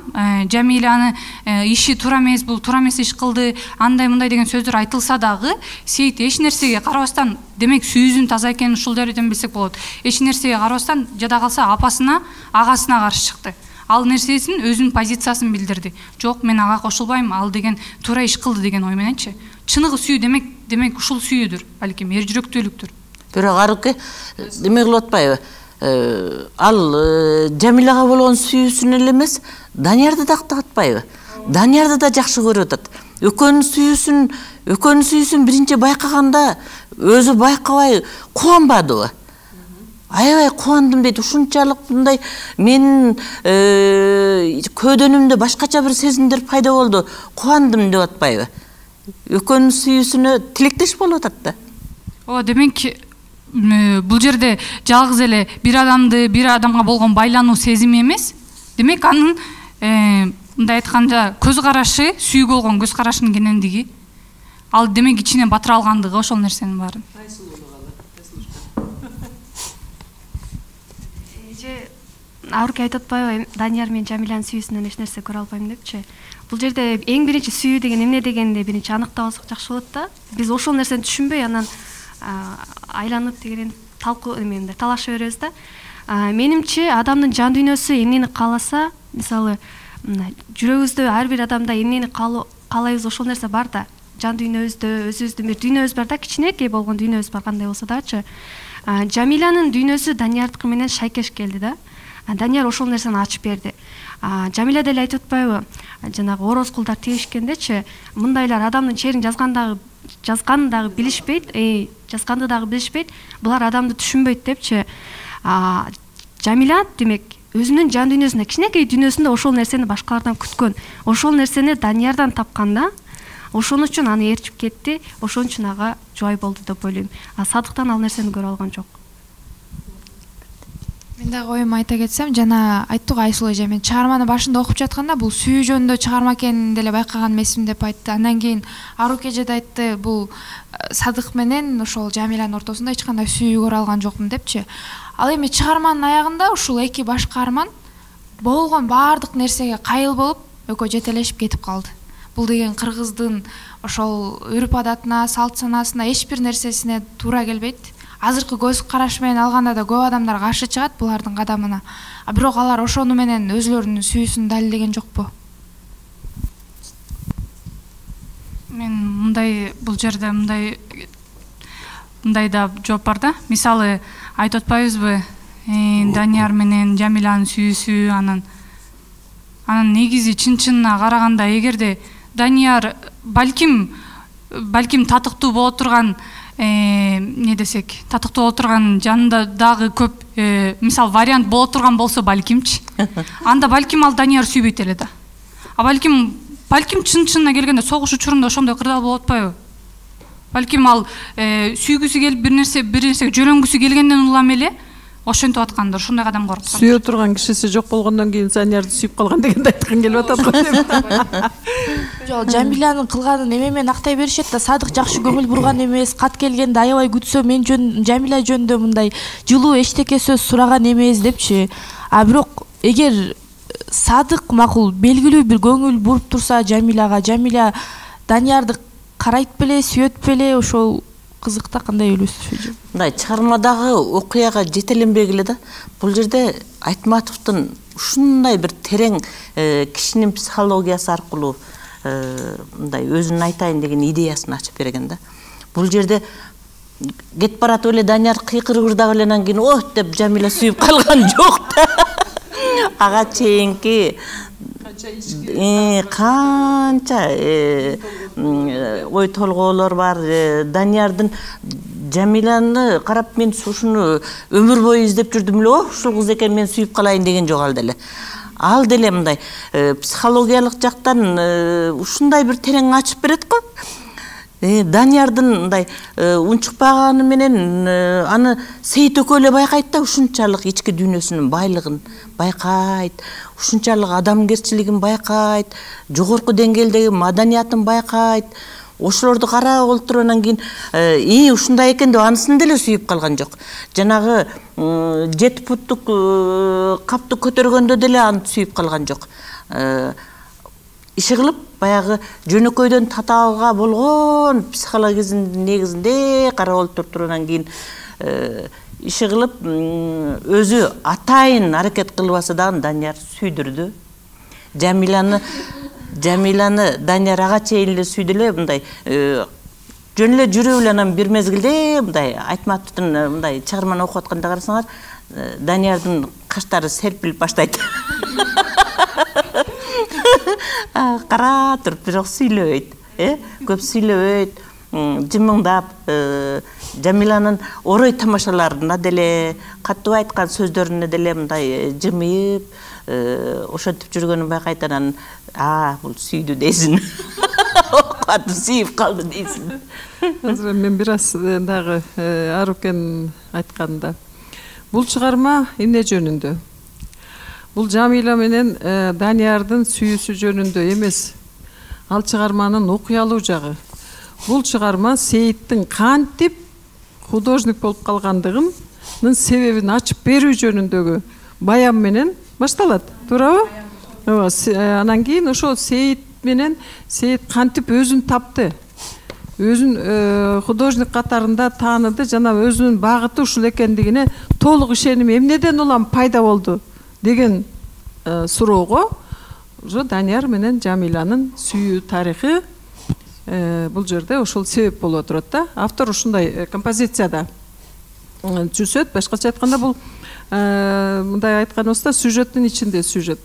Жамиланы иши туура эмес, бул туура эмес иш кылды, андай мындай деген сөздөр айтылса дагы Сейит эч нерсеге карабастан, демек сүйүүсүн таза экенин ушул жерден билсек болот. Эч нерсеге карабастан жада калса апасына, агасына каршы чыкты. Ал нерсесин өзүнүн позициясын билдирди. Жок, мен ага кошулбайм, ал деген туура иш кылды деген ой мененчи. Чыныгы сүйүү демек ушул сүйүүдүр, балким эр жүрөктүүлүктүр. Бирок аркы деме кылып атпайбы? Ал Жамилага болгон сүйүүсүн эле эмес, Даниярды да актатпайбы? Даниярды да жакшы көрүп атат. Экөөнүн сүйүүсүн биринчи байкаганда өзү байкабай кубанбадыбы? Аябай кубандым дейт. Ушунчалык мындай менин көөдөнүмдө башкача бир сезимдер пайда болду. Кубандым деп атпайбы? Экөөнүн сүйүүсүнө тилектеш болуп атат да. Ооба, демек бул жерде жалгыз эле бир адамга болгон байлануу сезими эмес. Демек анын мындай айтканда көз карашы, сүйүүгө болгон көз карашынын кенендиги. Ал демек ичине батыра алгандыгы ошол нерсенин баарын. Аурук айтып атпайбы, Данияр мен Жамиланын сүйүүсүнөн эч нерсе көрө албайм депчи. Бул жерде эң биринчи сүйүү деген эмне дегенди биринчи аныктап алсак жакшы болот да. Биз ошол нерсени түшүнбөй анан айланып деген талашып беребиз да. Менимче адамдын жан дүйнөсү эмнени кааласа, мисалы жүрөгүбүздө ар бир адамда эмнени каалайбыз ошол нерсе бар да. Жан дүйнөбүздө өзүбүздүн бир дүйнөбүз бар да, кичинекей болгон дүйнөбүз бар кандай болсо дачы. Жамиланын дүйнөсү Даниярдыкы менен шайкеш келди да. Данияр ошол нерсени ачып берди. Жамиля деле айтып атпайбы, жанагы ороз кулдар тийишкендечи, мындайлар адамдын черин жазганды дагы билишпейт, булар адамды түшүнбөйт депчи. Жамиля демек өзүнүн жан дүйнөсүндө, кичинекей дүйнөсүндө ошол нерсени башкалардан күткөн, ошол нерсени Даниярдан тапканда, ошон үчүн аны ээрчип кетти, ошон үчүн ага жубай болду деп ойлойм. Садыктан ал нерсени көрө алган жок. Мен дагы оюмду айта кетсем, жана айттык Айсул эже, мен чыгарманы башында окуп жатканда бул сүйүү жөнүндө чыгарма экенин деле байкаган эмесмин деп айтты. Андан кийин Арук эже да айтты, бул Садык менен ошол Жамиланын ортосунда эч кандай сүйүү көрө алган жокмун депчи. Ал эми чыгарманын аягында ушул эки баш каарман болгон баардык нерсеге кайыл болуп, экөө жетелешип кетип калды. Бул деген кыргыздын ошол үрп адатына, салт санасына, эч бир нерсесине туура келбейт. Азыркы көз караш менен алганда да көп адамдар каршы чыгат булардын кадамына. Бирок алар ошону менен өзүлөрүнүн сүйүүсүн далилдеген жокпу? Мен бул жерде мындай да жооп бар да. Мисалы айтып атпайбызбы, Данияр менен Жамиланын сүйүүсү, анан негизи чын-чынына караганда, эгерде Данияр балким татыктуу боло турган не десек, татыктуу боло турган жанында дагы көп мисал вариант боло турган болсо балкимчи, анда балким ал Данияр сүйбөйт эле да. Балким чын-чынына келгенде согуш учурунда ошондой кырдаал болуп атпайбы? Балким ал сүйгүсү келип бир нерсеге жөлөнгүсү келгенден улам эле ошентип аткандыр, ошондой адам коркуп. Сүйө турган кишиси жок болгондон кийин Даниярды сүйүп калган дегенди айткан келип атат го. Жок, Жамилянын кылганын эме менен актай беришет да, Садык жакшы көңүл бурган эмес, кат келгенде аябай күтсө, мен Жамиля жөнүндө мындай жылуу эчтеке сөз сураган эмес депчи. Бирок эгер Садык макул белгилүү бир көңүл буруп турса Жамиляга, Жамиля Даниярды карайт беле, сүйөт беле, ошол кызыкта кандай ойлойсуз? Мындай чыгармадагы окуяга жетеленбегиле да. Бул жерде Айтматовдун ушундай бир терең кишинин психологиясы аркылуу мындай өзүнүн айтайын деген идеясын ачып берген да. Бул жерде кетип баратып эле Данияр кыйкырып ырдап эле анан кийин ох деп Жамиля сүйүп калган жок да. Ага чейинки канча ой толгоолор бар. Даниярдын Жамиляны карап мен ушуну өмүр бою издеп жүрдүм эле, ушул кыз экен, мен сүйүп калайын деген жок ал деле. Ал деле мындай психологиялык жактан ушундай бир терең ачып берет го. Даниярдын мындай унчукпаганы менен аны Сейит экөө эле байкайт да, ушунчалык ички дүйнөсүнүн байлыгын байкайт, ушунчалык адамгерчилигин байкайт, жогорку деңгээлдеги маданиятын байкайт. Ошолорду карап олтуруп анан кийин ушундай экен деп анысын деле сүйүп калган жок. Жанагы 7 футтук капты көтөргөндө деле аны сүйүп калган жок. Иши кылып баягы жөнөкөйдөн татаалга болгон психологизмдин негизинде карап олтуруп анан кийин иши кылып өзү атайын аракет кылбаса дагы Данияр сүйдүрдү. Жамиляны Данияр ага чейин эле сүйдү эле, мындай жөн эле жүрүп эле анан бир мезгилде мындай Айтматовдун мындай чыгарманы окуп атканда карасаңар, Даниярдын каштары серпилип баштайт. Кара туруп, бирок сүйлөбөйт, көп сүйлөбөйт, жымыңдап, Жамилянын орой тамашаларына деле, каттуу айткан сөздөрүнө деле мындай жымыйып, ошентип жүргөнүн байкайт. Анан бул сүйдү дейсин. окуп сүйүп калды дейсиң. Азыр мен бир аз дагы Арукен айтканда. Бул чыгарма эмне жөнүндө? Бул Жамиля менен Даниярдын сүйүүсү жөнүндө эмес. Ал чыгарманын окуялуу жагы. Бул чыгарма Сейиттин кантип художник болуп калгандыгынын себебин ачып берүү жөнүндөгү баян менен башталат. Туурабы? Ооба. Анан кийин ошо Сейит менен Сейит кантип өзүн тапты. Өзүн художник катарында тааныды жана өзүнүн багыты ушул экендигине толук ишеним эмнеден улам пайда болду деген суроого ошо Данияр менен Жамиланын сүйүү тарихи бул жерде ошол себеп болуп отурат да. Автор ушундай композицияда түзөт. Башкача айтканда бул мындай айтканыбызда сюжеттин ичинде сюжет.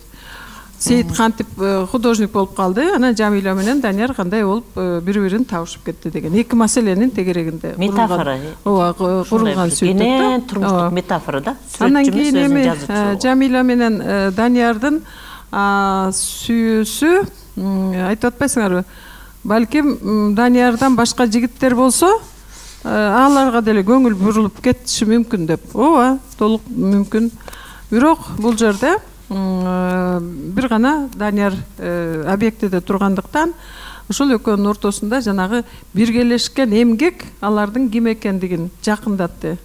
Сейит кантип художник болуп калды, анан Жамиля менен Данияр кандай болуп бири-бирин табышып кетти деген эки маселенин тегерегинде метафора. Ооба, курулган сюжет. Эне турмуштук метафора да. Андан кийин эми Жамиля менен Даниярдын сүйүүсү айтып атпайсыңарбы? Балким Даниярдан башка жигиттер болсо, аларга деле көңүл бурулуп кетиши мүмкүн деп. Ооба, толук мүмкүн. Бирок бул жерде бир гана Данияр объектиде тургандыктан ошол экөөнүн ортосунда жанагы биргелешкен эмгек алардын ким экендигин жакындатты.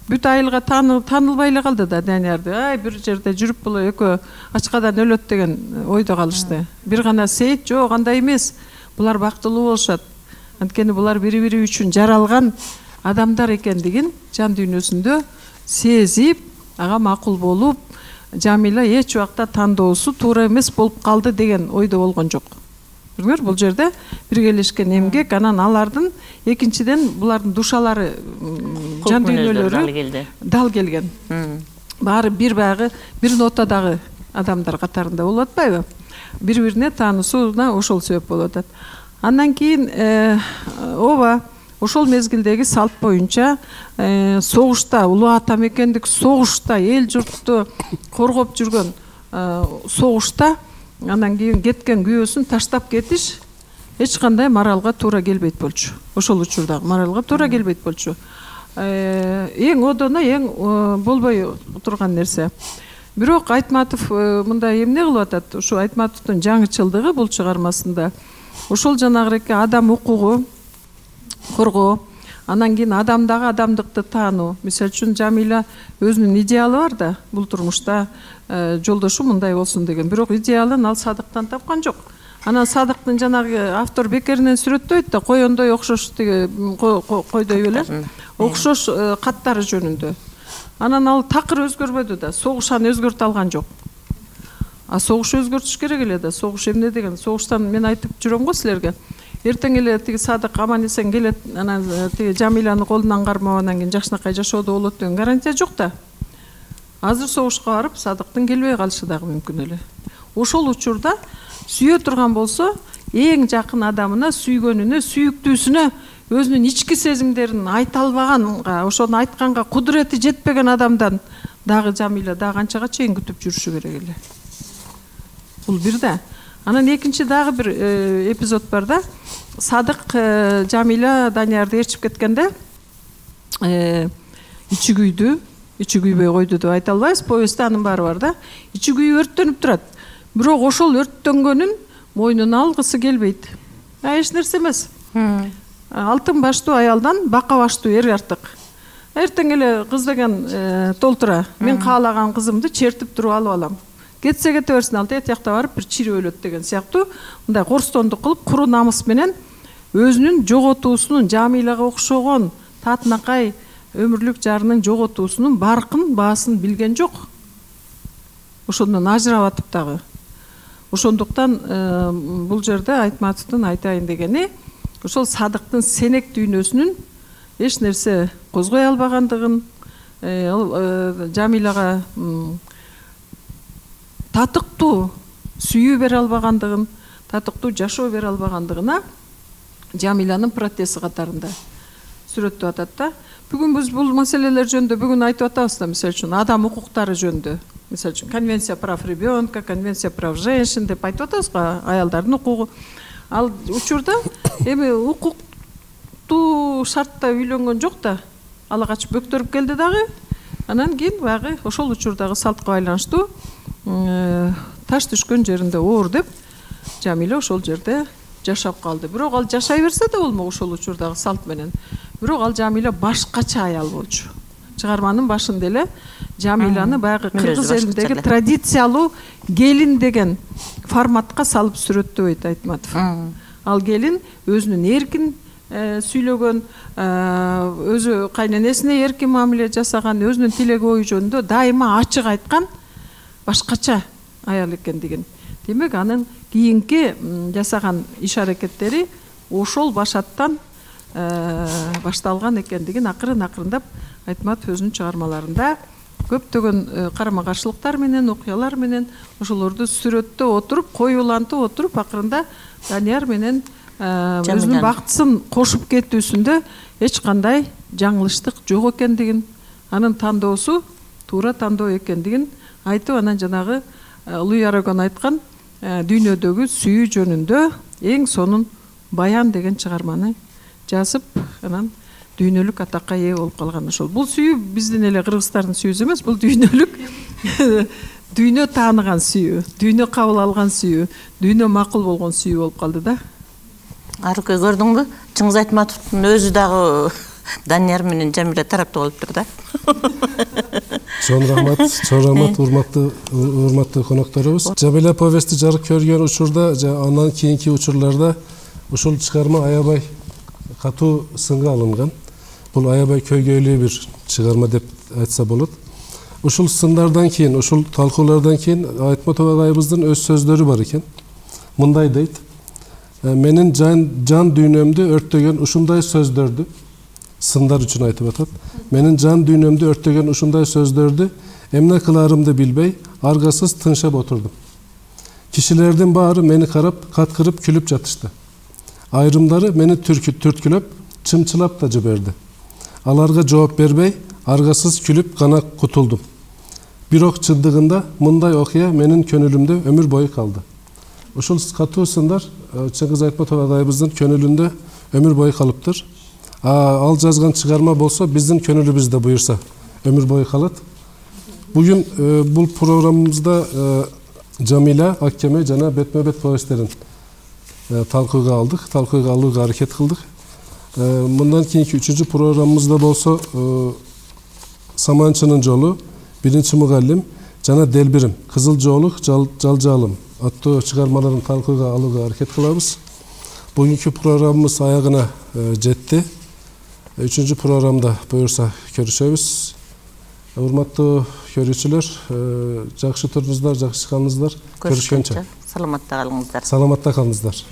Бүт айылга таанылбай эле калды да Даниярды. Ай, бир жерде жүрүп було экөө ачкадан өлөт деген ойдо калышты. Бир гана Сейит жок, андай эмес. Булар бактылуу болушат. Анткени булар бири-бири үчүн жаралган адамдар экендигин жан дүйнөсүндө сезип, ага макул болуп, Жамиля эч убакта тандоосу туура эмес болуп калды деген ойдо болгон жок. Билиңер, бул жерде биргелешкен эмгек, анан алардын экинчиден булардын душалары, жан дүйнөлөрү дал келген. Баары бир багы, бир нотадагы адамдар катарында болуп атпайбы? Бири-бирине таанысууна ошол себеп болуп атат. Андан кийин ооба, ошол мезгилдеги салт боюнча согушта, улуу ата мекендик согушта, эл журтту коргоп жүргөн согушта анан кийин кеткен күйөөсүн таштап кетиш эч кандай моралга туура келбейт болчу. Ошол учурдагы моралга туура келбейт болчу. Эң одоно, эң болбой турган нерсе. Бирок Айтматов мындай эмне кылып атат? Ушу Айтматовдун жаңычылдыгы бул чыгармасында ошол жанагы адам укугу коргоо, анан кийин адамдагы адамдыкты таануу. Мисалы үчүн Жамиля өзүнүн идеалы бар да, бул турмушта жолдошу мындай болсун деген. Бирок идеалын ал Садыктан тапкан жок. Анан Садыктын жанагы автор бекеринен сүрөттөйт да, коёндой окшош тиги койдой эле окшош каттары жөнүндө. Анан ал такыр өзгөрбөдү да, согуш аны өзгөртө алган жок. А согуш өзгөртүш керек эле да. Согуш эмне деген? Согуштан мен айтып жүрөм го силерге. Эртең эле тиги Садык аман эсен келет, анан тиги Жамиланы колунан кармап анан кийин жакшынакай жашоодо болот деген гарантия жок да. Азыр согушка барып Садыктын келбей калышы дагы мүмкүн эле. Ошол учурда сүйө турган болсо, эң жакын адамына, сүйгөнүнө, сүйүктүүсүнө өзүнүн ички сезимдерин айта албаганга, ошону айтканга кудурети жетпеген адамдан дагы Жамиля дагы канчага чейин күтүп жүрүшү керек эле. Бул бир да. Анан экинчи дагы бир эпизод бар да. Садык Жамиля Даниярды ээрчип кеткенде ичи күйбөй койду деп айта албайбыз. Повестте анын баары бар да. Ичи күйүп өрттөнүп турат. Бирок ошол өрттөнгөнүн мойнуна алгысы келбейт. Эч нерсе эмес. Алтын баштуу аялдан бака баштуу эр артык. Эртең эле кыз деген толтура. Мен каалаган кызымды чертип туруп алып алам. Кетсе кете берсин, ал тет жакта барып бир чирип өлөт деген сыяктуу мындай корстондук кылып, куру намыс менен өзүнүн жоготуусунун, Жамиляга окшогон татынакай өмүрлүк жарынын жоготуусунун баркын, баасын билген жок. Ошондон ажырап атып дагы. Ошондуктан бул жерде Айтматовдун айтайын дегени, ошол Садыктын сенек дүйнөсүнүн эч нерсе козгой албагандыгын, Жамиляга татыктуу сүйүү бере албагандыгын, татыктуу жашоо бере албагандыгына Жамилянын протеси катарында сүрөттөп атат да. Бүгүн биз бул маселелер жөнүндө бүгүн айтып атабыз да, мисалы үчүн адам укуктары жөнүндө. Мисалы үчүн Конвенция прав ребенка, Конвенция прав женщин деп айтып атабыз го, аялдардын укугу. Ал учурда эми укуктуу шартта үйлөнгөн жок да. Ала качып бөктөрүп келди дагы. Анан кийин баягы ошол учурдагы салтка байланыштуу таш түшкөн жеринде оор деп Жамиля ошол жерде жашап калды. Бирок ал жашай берсе да болмок ошол учурдагы салт менен. Бирок ал Жамиля башкача аял болчу. Чыгарманын башында эле Жамиланы баягы кыргыз элиндеги традициялуу келин деген форматка салып сүрөттөбөйт Айтматов. Ал келин өзүнүн эркин сүйлөгөн, өзү кайненесине эркин мамиле жасаган, өзүнүн тилеги ою жөнүндө дайыма ачык айткан башкача аял экендигин. Демек анын кийинки жасаган иш аракеттери ошол башаттан башталган экендигин акырындап Айтматов өзүнүн чыгармаларында көптөгөн карама каршылыктар менен, окуялар менен ошолорду сүрөттөп отуруп, коюлантып отуруп, акырында Данияр менен өзүнүн бактысын кошуп кетүүсүндө эч кандай жаңылыштык жок экендигин, анын тандоосу туура тандоо экендигин айтып, анан жанагы Луи Арагон айткан дүйнөдөгү сүйүү жөнүндө эң сонун баян деген чыгарманы жазып, анан дүйнөлүк атакка ээ болуп калган ошол. Бул сүйүү биздин эле кыргыздардын сүйүүсү эмес, бул дүйнөлүк дүйнө тааныган сүйүү, дүйнө кабыл алган сүйүү, дүйнө макул болгон сүйүү болуп калды да. Аруке, көрдүңбү? Чыңгыз Айтматовдун өзү дагы Данияр менен Жамиля тарапта болуп тур да. Чоң рахмат, урматтуу конокторубуз. Жамиля повести жарык көргөн учурда, андан кийинки учурларда ушул чыгарма аябай катуу сынга алынган. Бул аябай көйгөйлүү бир чыгарма деп айтса болот. Ушул сындардан кийин, ушул талкуулардан кийин Айтматов агайыбыздын өз сөздөрү бар экен. Мындай дейт: менин жан дүйнөмдү өрттөгөн ушундай сөздөрдү, сындар үчүн айтып атат. Менин жан дүйнөмдү өрттөгөн ушундай сөздөрдү эмне кыларымды билбей, аргасыз тыншап отурдум. Кишилердин баары мени карап, каткырып күлүп жатышты. Айрымдары мени түрткүлөп, чымчылап да жиберди. Аларга жооп бербей, аргасыз күлүп гана кутулдум. Бирок чындыгында мындай окуя менин көнүлүмдө өмүр бою калды. Ушул катуу сындар Чыңгыз Айтматов агайыбыздын көнүлүндө өмүр бою калыптыр. Ал жазган чыгарма болсо биздин көнүлүбүздө буюрса өмүр бою калат. Бүгүн бул программабызда Жамиля, Аккеме жана бетме-бет повесттерин талкууга алдык, талкууга алууга аракет кылдык. Мындан кийинки 3-чү программабызда болсо Саманчынын жолу, биринчи мугаллим жана Делбирим, Кызыл жоолук, Жалжалым аттуу чыгармаларын талкууга алууга аракет кылабыз. Бүгүнкү программабыз аягына жетти. 3-чү программда буюрса көрүшөбүз. Урматтуу көрүүчүлөр, жакшы туруңуздар, жакшы калыңыздар. Көрүшкөнчө. Саламатта калыңыздар. Саламатта калыңыздар.